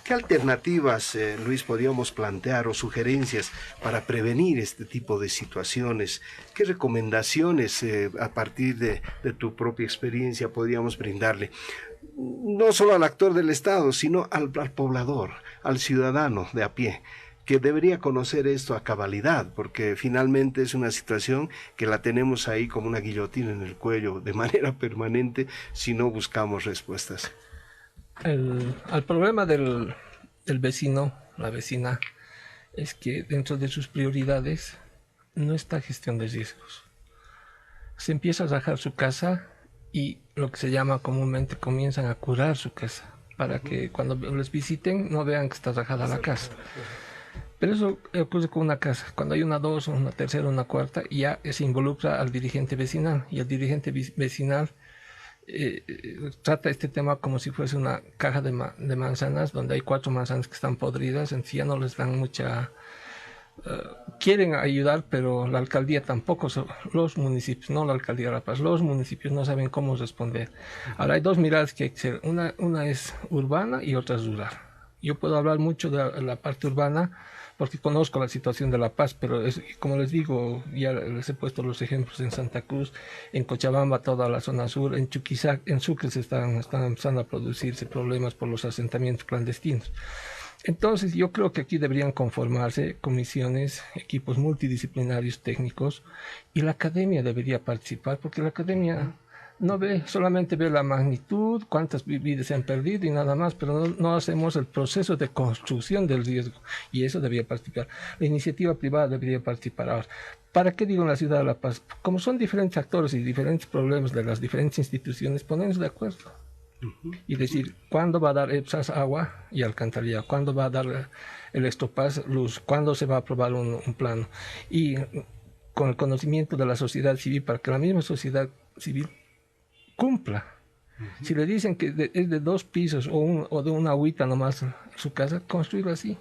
¿Qué alternativas, Luis, podríamos plantear o sugerencias para prevenir este tipo de situaciones? ¿Qué recomendaciones a partir de tu propia experiencia podríamos brindarle? No solo al actor del Estado, sino al poblador, al ciudadano de a pie. que debería conocer esto a cabalidad, porque finalmente es una situación que la tenemos ahí como una guillotina en el cuello de manera permanente si no buscamos respuestas. Al problema del vecino, la vecina, es que dentro de sus prioridades no está gestión de riesgos. Se empieza a rajar su casa y lo que se llama comúnmente comienzan a curar su casa, para que cuando les visiten no vean que está rajada la casa. Pero eso ocurre con una casa. Cuando hay una dos, una tercera, una cuarta, ya se involucra al dirigente vecinal. Y el dirigente vecinal trata este tema como si fuese una caja de manzanas, donde hay 4 manzanas que están podridas, en sí ya no les dan mucha... quieren ayudar, pero la alcaldía tampoco, los municipios, no la alcaldía de La Paz, los municipios no saben cómo responder. Ahora hay 2 miradas que hay que hacer. Una es urbana y otra es rural. Yo puedo hablar mucho de la parte urbana, porque conozco la situación de La Paz, pero como les digo, ya les he puesto los ejemplos en Santa Cruz, en Cochabamba, toda la zona sur, en Chuquisac, en Sucre están empezando a producirse problemas por los asentamientos clandestinos. Entonces yo creo que aquí deberían conformarse comisiones, equipos multidisciplinarios técnicos, y la academia debería participar, porque la academia no solamente ve la magnitud, cuántas vidas se han perdido y nada más, pero no hacemos el proceso de construcción del riesgo, y eso debería participar. La iniciativa privada debería participar. Ahora, ¿para qué digo en la ciudad de La Paz? Como son diferentes actores y diferentes problemas de las diferentes instituciones, ponernos de acuerdo y decir cuándo va a dar EPSAS agua y alcantarillado, cuándo va a dar el Estopaz luz, cuándo se va a aprobar un plano, y con el conocimiento de la sociedad civil, para que la misma sociedad civil cumpla. Si le dicen que es de 2 pisos o de una agüita nomás su casa, construirlo así.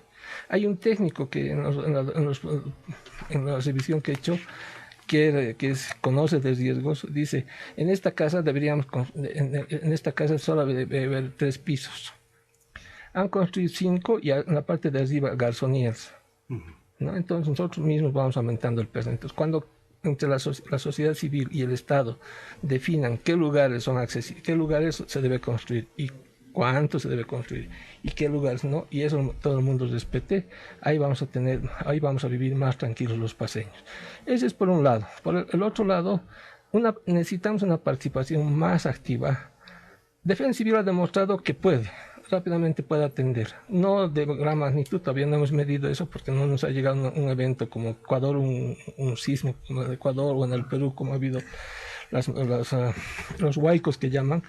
Hay un técnico que en la revisión que he hecho, que conoce de riesgos, dice, en esta casa en esta casa solo debe haber 3 pisos. Han construido 5 y en la parte de arriba garzonías, ¿no? Entonces nosotros mismos vamos aumentando el peso. Entonces cuando entre la sociedad civil y el Estado definan qué lugares son accesibles, qué lugares se debe construir y cuánto se debe construir y qué lugares no, y eso todo el mundo respete, ahí vamos a vivir más tranquilos los paseños. Ese es por un lado. Por el otro lado, necesitamos una participación más activa. Defensa Civil ha demostrado que rápidamente puede atender, no de gran magnitud, todavía no hemos medido eso porque no nos ha llegado un evento como Ecuador, un sismo como en Ecuador o en el Perú, como ha habido los huaicos que llaman,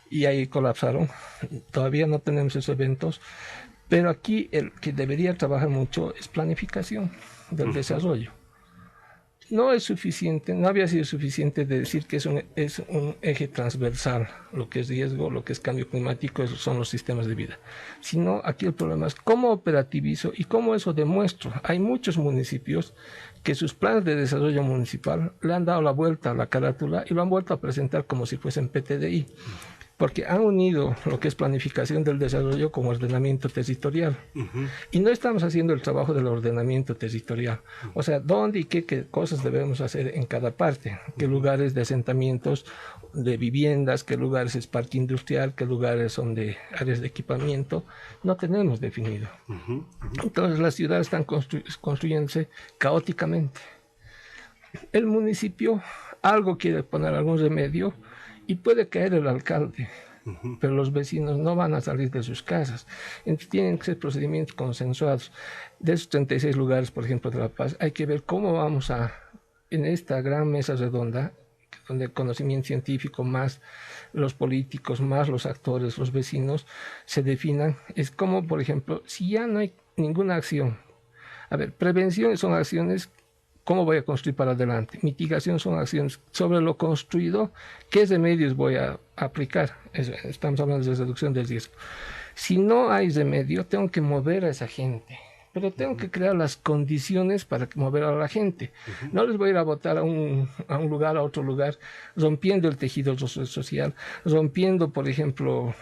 y ahí colapsaron. Todavía no tenemos esos eventos, pero aquí el que debería trabajar mucho es planificación del desarrollo. No es suficiente, no había sido suficiente de decir que es un eje transversal, lo que es riesgo, lo que es cambio climático, esos son los sistemas de vida. Sino aquí el problema es cómo operativizo y cómo eso demuestro. Hay muchos municipios que sus planes de desarrollo municipal le han dado la vuelta a la carátula y lo han vuelto a presentar como si fuesen PTDI. Porque han unido lo que es planificación del desarrollo con ordenamiento territorial. Y no estamos haciendo el trabajo del ordenamiento territorial. O sea, dónde y qué cosas debemos hacer en cada parte. Qué lugares de asentamientos, de viviendas, qué lugares es parque industrial, qué lugares son de áreas de equipamiento. No tenemos definido. Entonces las ciudades están construyéndose caóticamente. El municipio algo quiere poner algún remedio, y puede caer el alcalde, pero los vecinos no van a salir de sus casas. Entonces tienen que ser procedimientos consensuados. De esos 36 lugares, por ejemplo, de La Paz, hay que ver cómo vamos en esta gran mesa redonda, donde el conocimiento científico más los políticos, más los actores, los vecinos, se definan. Es como, por ejemplo, si ya no hay ninguna acción. A ver, prevención son acciones. ¿Cómo voy a construir para adelante? Mitigación son acciones sobre lo construido. ¿Qué remedios voy a aplicar? Estamos hablando de reducción del riesgo. Si no hay remedio, tengo que mover a esa gente. Pero tengo que crear las condiciones para mover a la gente. No les voy a ir a votar a un lugar, a otro lugar, rompiendo el tejido social, rompiendo, por ejemplo,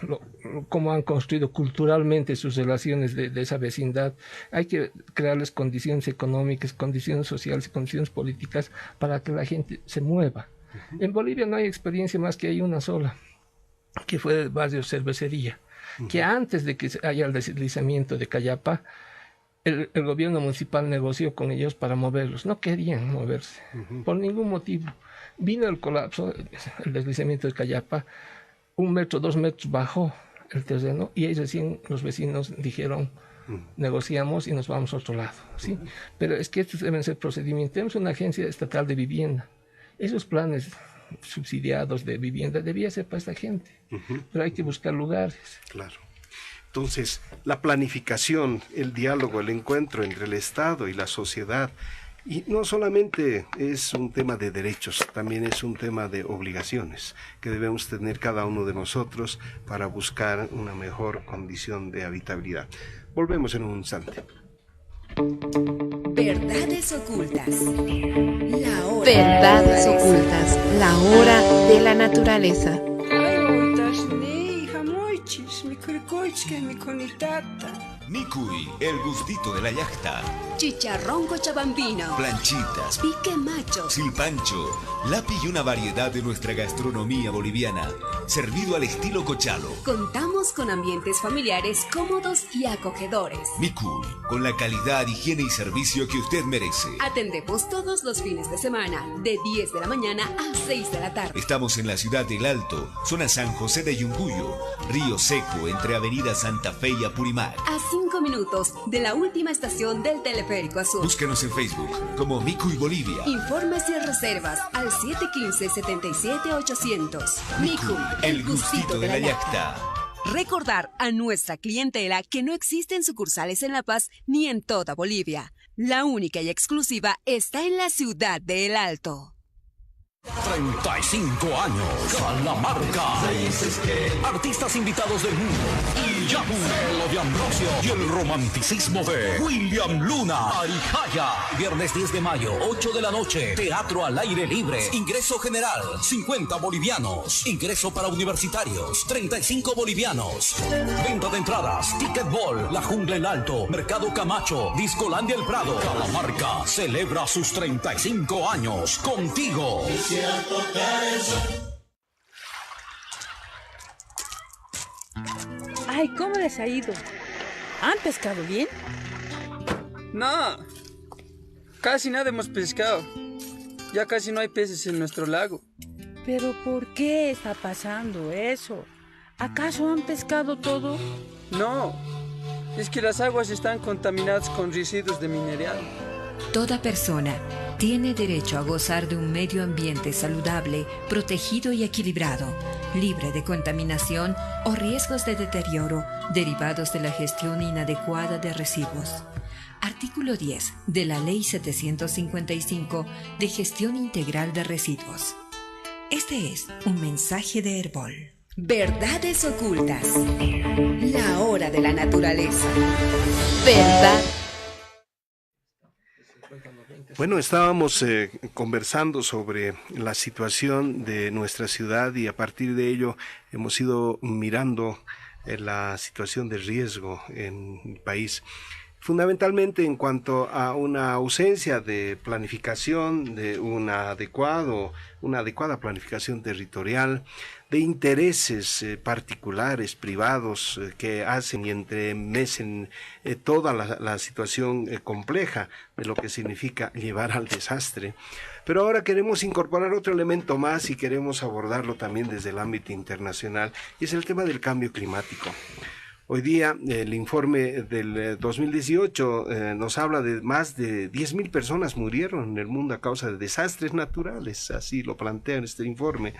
cómo han construido culturalmente sus relaciones de esa vecindad. Hay que crearles condiciones económicas, condiciones sociales y condiciones políticas para que la gente se mueva. En Bolivia no hay experiencia más que hay una sola, que fue el barrio Cervecería, que antes de que haya el deslizamiento de Cayapa, el gobierno municipal negoció con ellos para moverlos. No querían moverse, por ningún motivo. Vino el colapso, el deslizamiento de Cayapa, 1 metro, 2 metros bajó el terreno y ahí recién los vecinos dijeron, negociamos y nos vamos a otro lado, ¿sí? Pero es que estos deben ser procedimientos. Tenemos una agencia estatal de vivienda. Esos planes subsidiados de vivienda debía ser para esta gente, pero hay que buscar lugares. Claro. Entonces, la planificación, el diálogo, el encuentro entre el Estado y la sociedad, y no solamente es un tema de derechos, también es un tema de obligaciones que debemos tener cada uno de nosotros para buscar una mejor condición de habitabilidad. Volvemos en un instante. Verdades ocultas. La hora. Verdades ocultas. La hora de la naturaleza. Micuy, el gustito de la yachta. Chicharrón cochabambino. Planchitas. Pique macho. Silpancho. Lapi y una variedad de nuestra gastronomía boliviana. Servido al estilo cochalo. Contamos con ambientes familiares cómodos y acogedores. Micuy, con la calidad, higiene y servicio que usted merece. Atendemos todos los fines de semana, de 10 de la mañana a 6 de la tarde. Estamos en la ciudad del Alto, zona San José de Yunguyo, Río Seco, entre Avenida Santa Fe y Apurímac. A 5 minutos de la última estación del Teleférico Azul. Búsquenos en Facebook como Micuy Bolivia. Informes y reservas al 715-77-800. Micuy, el gustito de la yachta. Recordar a nuestra clientela que no existen sucursales en La Paz ni en toda Bolivia. La única y exclusiva está en la ciudad de El Alto. 35 años, Calamarca. Artistas invitados del mundo. Y Lo de Ambrosio y el romanticismo de William Luna. Arijaya. Viernes 10 de mayo, 8 de la noche. Teatro al aire libre. Ingreso general, 50 bolivianos. Ingreso para universitarios, 35 bolivianos. Venta de entradas, Ticket Ball, La Jungla El Alto, Mercado Camacho, Discolandia El Prado. Calamarca celebra sus 35 años contigo. Ay, ¿cómo les ha ido? ¿Han pescado bien? No, casi nada hemos pescado. Ya casi no hay peces en nuestro lago. ¿Pero por qué está pasando eso? ¿Acaso han pescado todo? No, es que las aguas están contaminadas con residuos de mineral. Toda persona tiene derecho a gozar de un medio ambiente saludable, protegido y equilibrado, libre de contaminación o riesgos de deterioro derivados de la gestión inadecuada de residuos. Artículo 10 de la Ley 755 de Gestión Integral de Residuos. Este es un mensaje de Herbol. Verdades ocultas. La hora de la naturaleza. Verdad. Bueno, estábamos conversando sobre la situación de nuestra ciudad y a partir de ello hemos ido mirando la situación de riesgo en el país. Fundamentalmente en cuanto a una ausencia de planificación, de una adecuada planificación territorial, de intereses particulares, privados, que hacen y entremecen toda la situación compleja de lo que significa llevar al desastre. Pero ahora queremos incorporar otro elemento más y queremos abordarlo también desde el ámbito internacional, y es el tema del cambio climático. Hoy día el informe del 2018 nos habla de más de 10.000 personas murieron en el mundo a causa de desastres naturales, así lo plantea en este informe,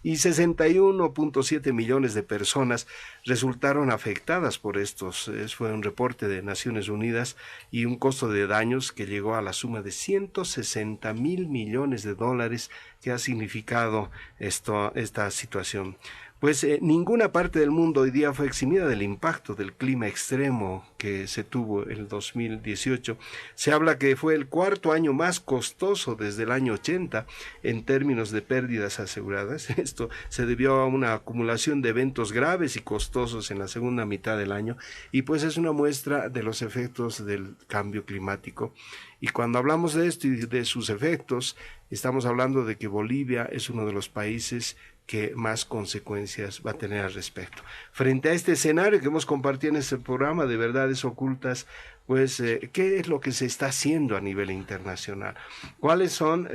y 61.7 millones de personas resultaron afectadas por estos. Fue un reporte de Naciones Unidas y un costo de daños que llegó a la suma de 160.000 millones de dólares que ha significado esta situación. Pues ninguna parte del mundo hoy día fue eximida del impacto del clima extremo que se tuvo en el 2018. Se habla que fue el cuarto año más costoso desde el año 80 en términos de pérdidas aseguradas. Esto se debió a una acumulación de eventos graves y costosos en la segunda mitad del año y pues es una muestra de los efectos del cambio climático. Y cuando hablamos de esto y de sus efectos, estamos hablando de que Bolivia es uno de los países que más consecuencias va a tener al respecto. Frente a este escenario que hemos compartido en este programa de Verdades Ocultas, pues, ¿qué es lo que se está haciendo a nivel internacional? ¿Cuáles son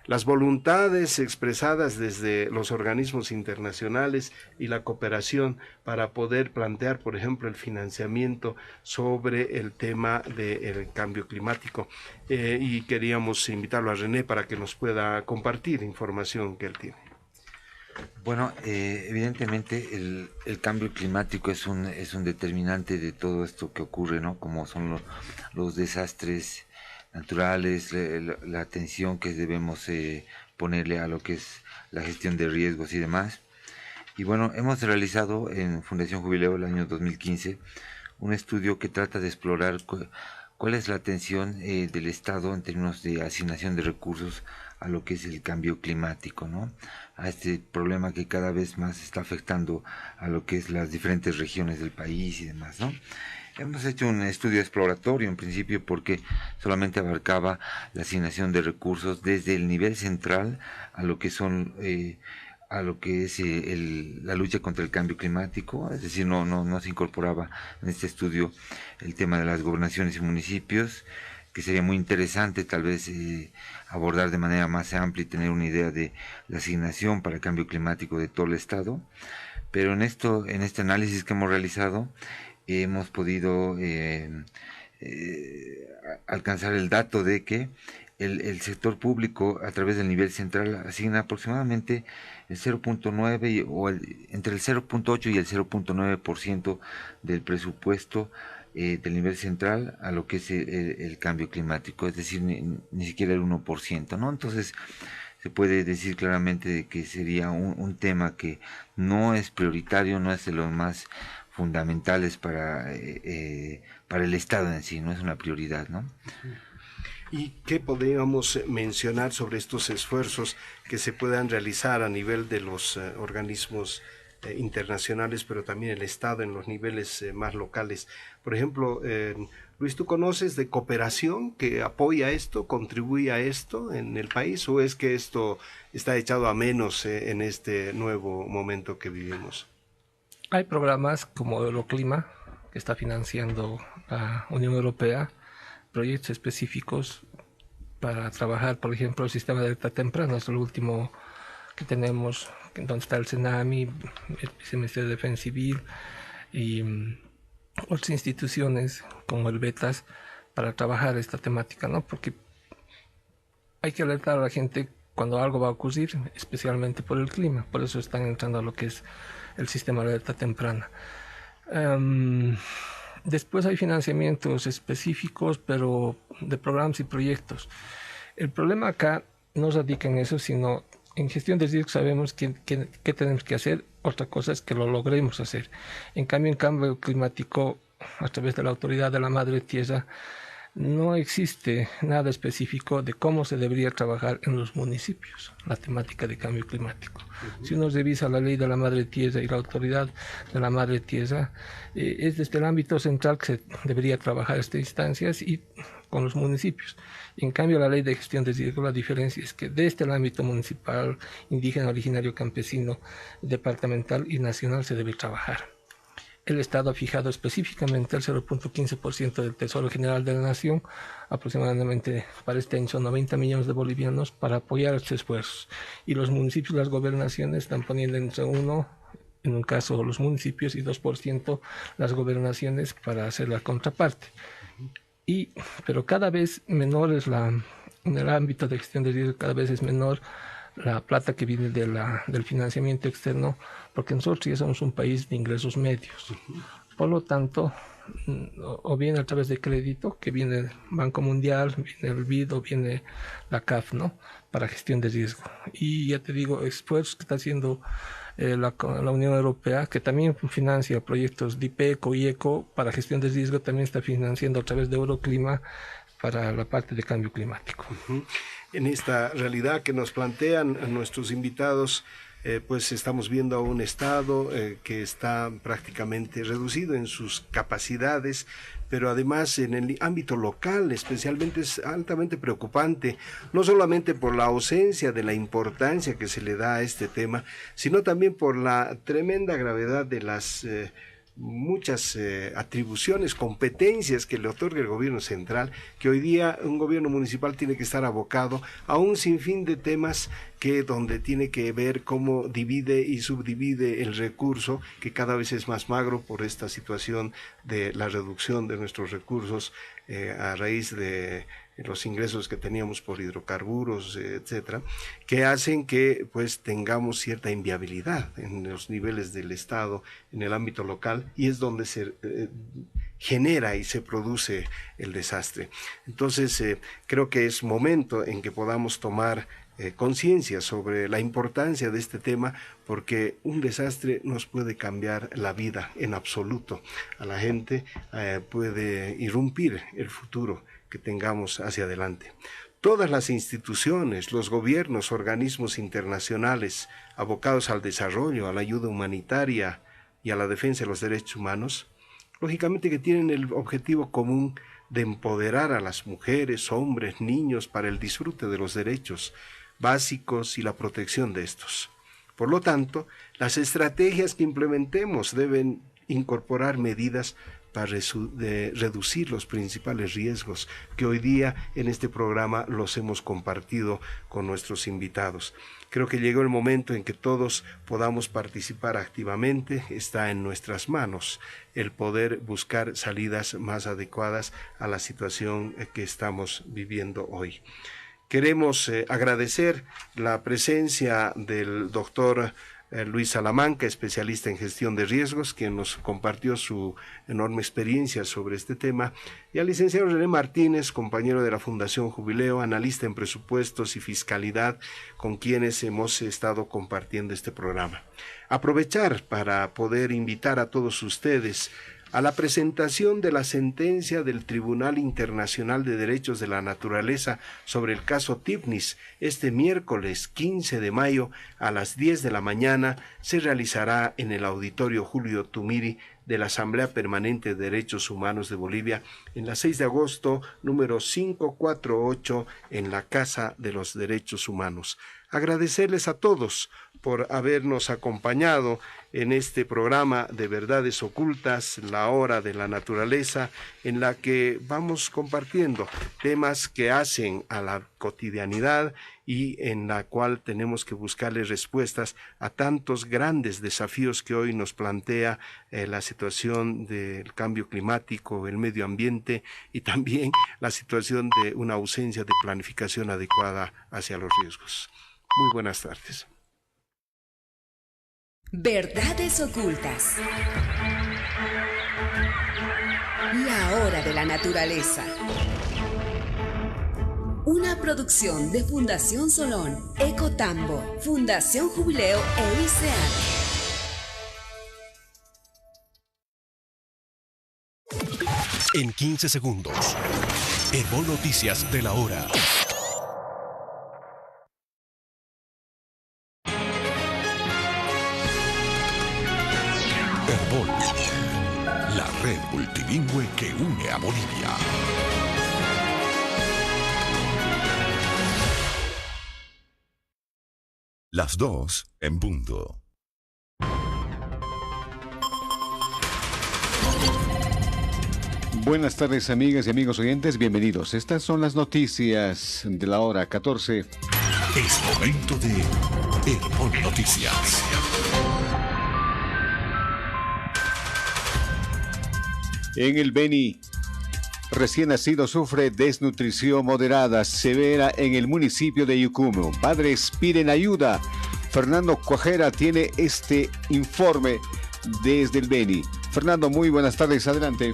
las voluntades expresadas desde los organismos internacionales y la cooperación para poder plantear, por ejemplo, el financiamiento sobre el tema del cambio climático? Y queríamos invitarlo a René para que nos pueda compartir información que él tiene. Bueno, evidentemente el cambio climático es un determinante de todo esto que ocurre, ¿no? Como son los desastres naturales, la atención que debemos ponerle a lo que es la gestión de riesgos y demás. Y bueno, hemos realizado en Fundación Jubileo el año 2015 un estudio que trata de explorar cuál es la atención del Estado en términos de asignación de recursos a lo que es el cambio climático, ¿no? A este problema que cada vez más está afectando a lo que es las diferentes regiones del país y demás, ¿no? Hemos hecho un estudio exploratorio en principio porque solamente abarcaba la asignación de recursos desde el nivel central a lo que son a lo que es la lucha contra el cambio climático, es decir, no se incorporaba en este estudio el tema de las gobernaciones y municipios, que sería muy interesante tal vez abordar de manera más amplia y tener una idea de la asignación para el cambio climático de todo el estado. Pero en este análisis que hemos realizado hemos podido alcanzar el dato de que el sector público a través del nivel central asigna aproximadamente el 0.9 o entre el 0.8 y el 0.9% del presupuesto del nivel central a lo que es el cambio climático, es decir, ni siquiera el 1%, ¿no? Entonces se puede decir claramente que sería un tema que no es prioritario, no es de los más fundamentales para el Estado en sí, no es una prioridad, ¿no? ¿Y qué podríamos mencionar sobre estos esfuerzos que se puedan realizar a nivel de los organismos internacionales, pero también el Estado en los niveles más locales? Por ejemplo, Luis, ¿tú conoces de cooperación que apoya esto, contribuye a esto en el país, o es que esto está echado a menos en este nuevo momento que vivimos? Hay programas como Euroclima, que está financiando la Unión Europea, proyectos específicos para trabajar, por ejemplo, el sistema de alerta temprana, es el último que tenemos, donde está el CENAMI, el Ministerio de Defensa Civil y otras instituciones como el BETAS para trabajar esta temática, ¿no? Porque hay que alertar a la gente cuando algo va a ocurrir, especialmente por el clima, por eso están entrando a lo que es el sistema de alerta temprana. Después hay financiamientos específicos, pero de programas y proyectos. El problema acá no radica en eso, sino en gestión de riesgos sabemos qué tenemos que hacer, otra cosa es que lo logremos hacer. En cambio climático, a través de la autoridad de la Madre Tierra, no existe nada específico de cómo se debería trabajar en los municipios, la temática de cambio climático. Si uno revisa la ley de la Madre Tierra y la autoridad de la Madre Tierra, es desde el ámbito central que se debería trabajar estas instancias y con los municipios. En cambio, la ley de gestión de riesgo, la diferencia es que desde el ámbito municipal, indígena, originario, campesino, departamental y nacional se debe trabajar. El Estado ha fijado específicamente el 0.15% del Tesoro General de la Nación, aproximadamente para este año son 90 millones de bolivianos para apoyar estos esfuerzos. Y los municipios, las gobernaciones están poniendo entre 1, en un caso los municipios, y 2% las gobernaciones para hacer la contraparte. Pero cada vez menor es en el ámbito de gestión de riesgo, cada vez es menor la plata que viene del financiamiento externo, porque nosotros ya somos un país de ingresos medios. Por lo tanto, o viene a través de crédito, que viene el Banco Mundial, viene el BID o viene la CAF, ¿no? Para gestión de riesgo. Y ya te digo, esfuerzos que está haciendo la Unión Europea, que también financia proyectos de IPECO y ECO para gestión de riesgo, también está financiando a través de Euroclima para la parte de cambio climático. En esta realidad que nos plantean nuestros invitados, pues estamos viendo a un Estado que está prácticamente reducido en sus capacidades pero además en el ámbito local especialmente es altamente preocupante, no solamente por la ausencia de la importancia que se le da a este tema, sino también por la tremenda gravedad de las muchas atribuciones, competencias que le otorga el gobierno central, que hoy día un gobierno municipal tiene que estar abocado a un sinfín de temas que donde tiene que ver cómo divide y subdivide el recurso, que cada vez es más magro por esta situación de la reducción de nuestros recursos a raíz de los ingresos que teníamos por hidrocarburos, etcétera, que hacen que pues tengamos cierta inviabilidad en los niveles del Estado, en el ámbito local, y es donde se genera y se produce el desastre. Entonces, creo que es momento en que podamos tomar conciencia sobre la importancia de este tema, porque un desastre nos puede cambiar la vida en absoluto. A la gente puede irrumpir el futuro que tengamos hacia adelante. Todas las instituciones, los gobiernos, organismos internacionales abocados al desarrollo, a la ayuda humanitaria y a la defensa de los derechos humanos, lógicamente que tienen el objetivo común de empoderar a las mujeres, hombres, niños para el disfrute de los derechos básicos y la protección de estos. Por lo tanto, las estrategias que implementemos deben incorporar medidas para reducir los principales riesgos que hoy día en este programa los hemos compartido con nuestros invitados. Creo que llegó el momento en que todos podamos participar activamente. Está en nuestras manos el poder buscar salidas más adecuadas a la situación que estamos viviendo hoy. Queremos agradecer la presencia del doctor Luis Salamanca, especialista en gestión de riesgos, quien nos compartió su enorme experiencia sobre este tema, y al licenciado René Martínez, compañero de la Fundación Jubileo, analista en presupuestos y fiscalidad, con quienes hemos estado compartiendo este programa. Aprovechar para poder invitar a todos ustedes a la presentación de la sentencia del Tribunal Internacional de Derechos de la Naturaleza sobre el caso Tifnis. Este miércoles 15 de mayo a las 10 de la mañana se realizará en el Auditorio Julio Tumiri de la Asamblea Permanente de Derechos Humanos de Bolivia en la 6 de agosto, número 548, en la Casa de los Derechos Humanos. Agradecerles a todos por habernos acompañado en este programa de Verdades Ocultas, la hora de la naturaleza, en la que vamos compartiendo temas que hacen a la cotidianidad y en la cual tenemos que buscarle respuestas a tantos grandes desafíos que hoy nos plantea la situación del cambio climático, el medio ambiente y también la situación de una ausencia de planificación adecuada hacia los riesgos. Muy buenas tardes. Verdades ocultas. La hora de la naturaleza. Una producción de Fundación Solón, Ecotambo, Fundación Jubileo e ICEAN. En 15 segundos, Herbol Noticias de la hora. Herbol, la red multilingüe que une a Bolivia. Las 2 en punto. Buenas tardes, amigas y amigos oyentes, bienvenidos. Estas son las noticias de la hora 14. Es momento de Herbol Noticias. En el Beni, recién nacido sufre desnutrición moderada severa en el municipio de Yucumo. Padres piden ayuda. Fernando Cuajera tiene este informe desde el Beni. Fernando, muy buenas tardes, adelante.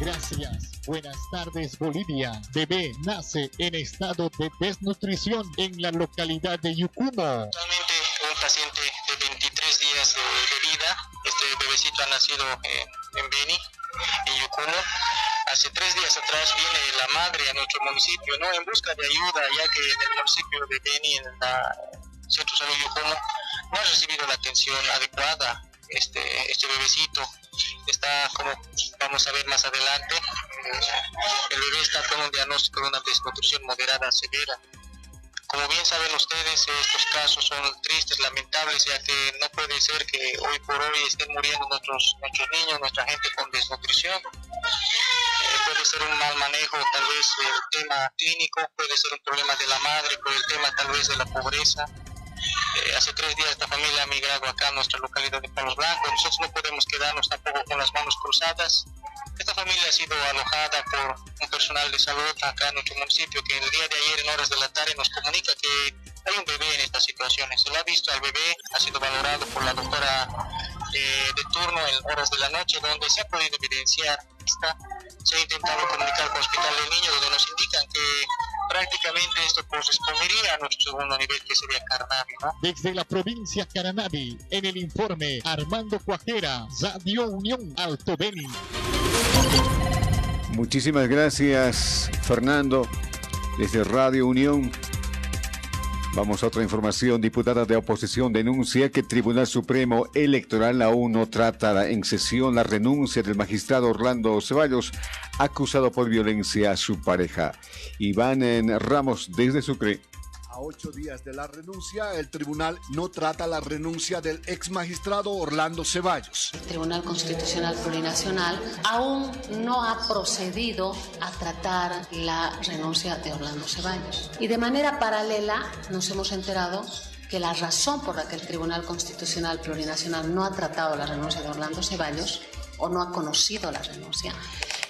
Gracias. Buenas tardes, Bolivia. Bebé nace en estado de desnutrición en la localidad de Yucumo. Actualmente un paciente de 23 días de vida. Este bebecito ha nacido en Beni, en Yucumo. Hace 3 días atrás viene la madre a nuestro municipio, ¿no? En busca de ayuda, ya que en el municipio de Beni, en el Centro de Salud Yucumo, no ha recibido la atención adecuada. Este bebecito está como vamos a ver más adelante. El bebé está con un diagnóstico de una desnutrición moderada severa. Como bien saben ustedes, estos casos son tristes, lamentables, ya que no puede ser que hoy por hoy estén muriendo nuestros niños, nuestra gente con desnutrición. Puede ser un mal manejo, tal vez el tema clínico, puede ser un problema de la madre, por el tema tal vez de la pobreza. Hace 3 días esta familia ha migrado acá a nuestra localidad de Palos Blancos. Nosotros no podemos quedarnos tampoco con las manos cruzadas. Esta familia ha sido alojada por un personal de salud acá en nuestro municipio, que el día de ayer en horas de la tarde nos comunica que hay un bebé en estas situaciones. Se lo ha visto al bebé, ha sido valorado por la doctora de turno en horas de la noche, donde se ha podido evidenciar esta. Se ha intentado comunicar con el Hospital del Niño, donde nos indican que prácticamente esto correspondería a nuestro segundo nivel, que sería Carnavi, ¿no? Desde la provincia Caranavi, en el informe, Armando Cuajera, Radio Unión Alto Beni. Muchísimas gracias, Fernando, desde Radio Unión. Vamos a otra información. Diputada de oposición denuncia que el Tribunal Supremo Electoral aún no trata en sesión la renuncia del magistrado Orlando Ceballos, acusado por violencia a su pareja. Iván Ramos, desde Sucre. A 8 días de la renuncia, el tribunal no trata la renuncia del ex magistrado Orlando Ceballos. El Tribunal Constitucional Plurinacional aún no ha procedido a tratar la renuncia de Orlando Ceballos. Y de manera paralela nos hemos enterado que la razón por la que el Tribunal Constitucional Plurinacional no ha tratado la renuncia de Orlando Ceballos o no ha conocido la renuncia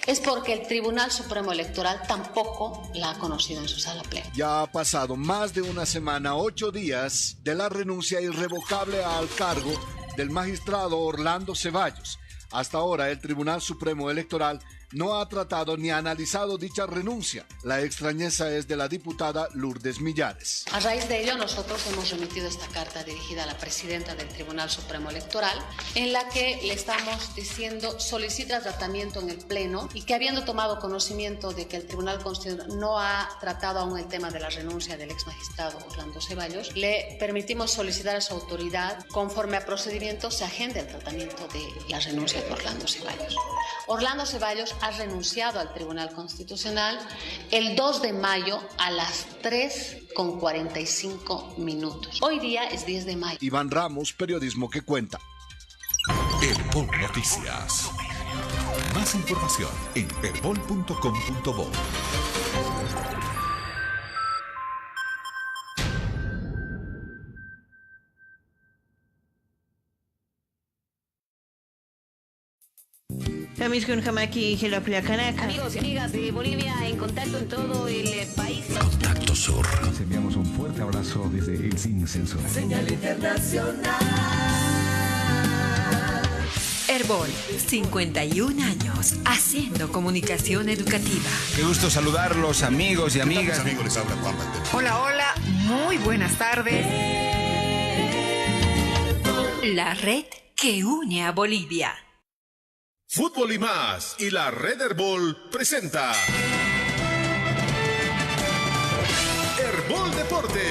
es porque el Tribunal Supremo Electoral tampoco la ha conocido en su sala plena. Ya ha pasado más de una semana, 8 días, de la renuncia irrevocable al cargo del magistrado Orlando Ceballos. Hasta ahora, el Tribunal Supremo Electoral no ha tratado ni analizado dicha renuncia. La extrañeza es de la diputada Lourdes Millares. A raíz de ello, nosotros hemos remitido esta carta dirigida a la presidenta del Tribunal Supremo Electoral, en la que le estamos diciendo solicita tratamiento en el Pleno y que habiendo tomado conocimiento de que el Tribunal Constitucional no ha tratado aún el tema de la renuncia del ex magistrado Orlando Ceballos, le permitimos solicitar a su autoridad, conforme a procedimiento, se agende el tratamiento de la renuncia de Orlando Ceballos. Orlando Ceballos ha renunciado al Tribunal Constitucional el 2 de mayo a las 3:45. Hoy día es 10 de mayo. Iván Ramos, periodismo que cuenta. Herbol Noticias. Más información en herbol.com.bo. Amigos y amigas de Bolivia, en contacto en todo el país. Contacto Sur. Les enviamos un fuerte abrazo desde el Sin Censura. Señal internacional. Herbol, 51 años haciendo comunicación educativa. Qué gusto saludarlos, amigos y amigas. Amigos, les habla Juan Manuel. Hola, hola, muy buenas tardes. La red que une a Bolivia. Fútbol y más y la Red Herbol presenta Herbol Deporte.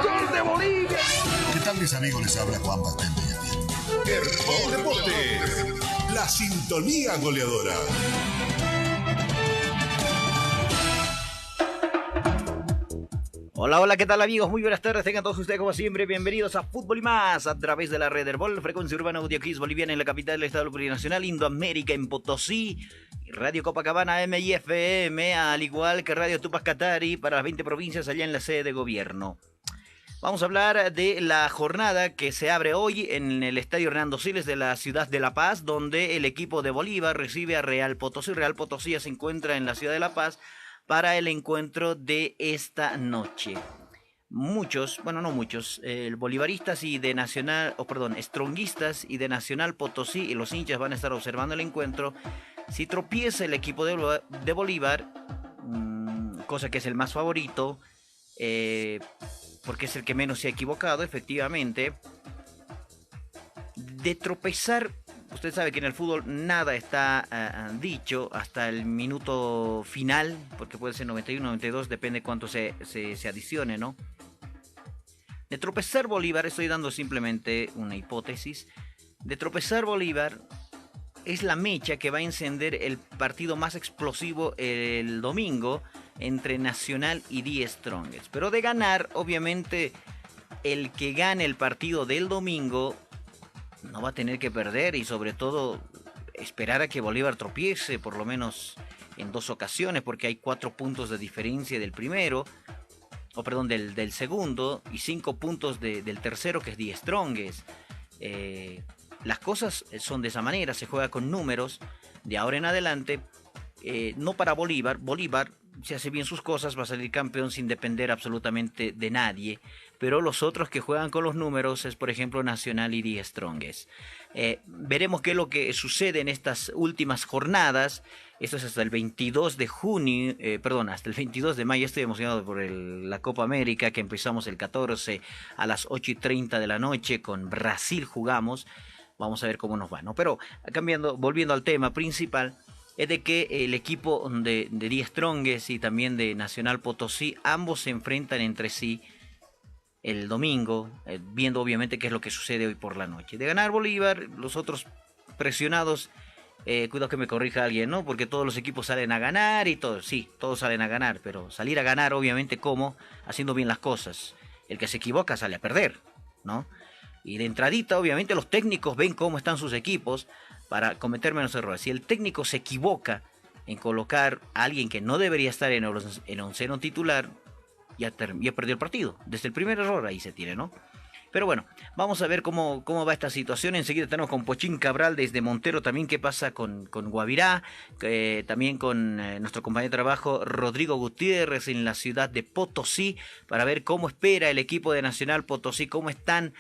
¡Gol de Bolivia! ¿Qué tal, mis amigos? Les habla Juan Manuel. Herbol Deporte, la sintonía goleadora. Hola, hola, ¿qué tal amigos? Muy buenas tardes, tengan todos ustedes como siempre bienvenidos a Fútbol y Más a través de la Red Herbol, frecuencia urbana Audiocris boliviana en la capital del estado plurinacional, Indoamérica en Potosí, y Radio Copacabana M y FM, al igual que Radio Tupac Katari para las 20 provincias allá en la sede de gobierno. Vamos a hablar de la jornada que se abre hoy en el Estadio Hernando Siles de la ciudad de La Paz, donde el equipo de Bolívar recibe a Real Potosí. Real Potosí ya se encuentra en la ciudad de La Paz para el encuentro de esta noche. Muchos, bueno no muchos, bolivaristas y de stronguistas y de Nacional Potosí y los hinchas van a estar observando el encuentro. Si tropieza el equipo de Bolívar, cosa que es el más favorito, porque es el que menos se ha equivocado, efectivamente, de tropezar. Usted sabe que en el fútbol nada está dicho hasta el minuto final, porque puede ser 91, 92, depende cuánto se adicione, ¿no? De tropezar Bolívar, estoy dando simplemente una hipótesis, de tropezar Bolívar es la mecha que va a encender el partido más explosivo el domingo entre Nacional y The Strongest. Pero de ganar, obviamente, el que gane el partido del domingo no va a tener que perder y sobre todo esperar a que Bolívar tropiece por lo menos en 2 ocasiones, porque hay 4 puntos de diferencia del primero, del segundo, y 5 puntos del tercero, que es The Strongest. Las cosas son de esa manera, se juega con números de ahora en adelante. No para Bolívar. Bolívar, si hace bien sus cosas, va a salir campeón sin depender absolutamente de nadie. Pero los otros que juegan con los números es, por ejemplo, Nacional y The Strongest. Veremos qué es lo que sucede en estas últimas jornadas. Esto es hasta el 22 de junio, hasta el 22 de mayo. Estoy emocionado por la Copa América, que empezamos el 14 a las 8:30 de la noche. Con Brasil jugamos. Vamos a ver cómo nos va, ¿no? Pero volviendo al tema principal, es de que el equipo de The Strongest y también de Nacional Potosí, ambos se enfrentan entre sí el domingo, viendo obviamente qué es lo que sucede hoy por la noche. De ganar Bolívar, los otros presionados, cuidado que me corrija alguien, ¿no? Porque todos los equipos salen a ganar y todos salen a ganar, pero salir a ganar obviamente ¿cómo? Haciendo bien las cosas. El que se equivoca sale a perder, ¿no? Y de entradita, obviamente, los técnicos ven cómo están sus equipos para cometer menos errores. Si el técnico se equivoca en colocar a alguien que no debería estar en el onceno titular, ya perdió el partido. Desde el primer error ahí se tiene, ¿no? Pero bueno, vamos a ver cómo va esta situación. Enseguida tenemos con Pochín Cabral desde Montero también qué pasa con Guavirá. También con nuestro compañero de trabajo Rodrigo Gutiérrez en la ciudad de Potosí, para ver cómo espera el equipo de Nacional Potosí, cómo están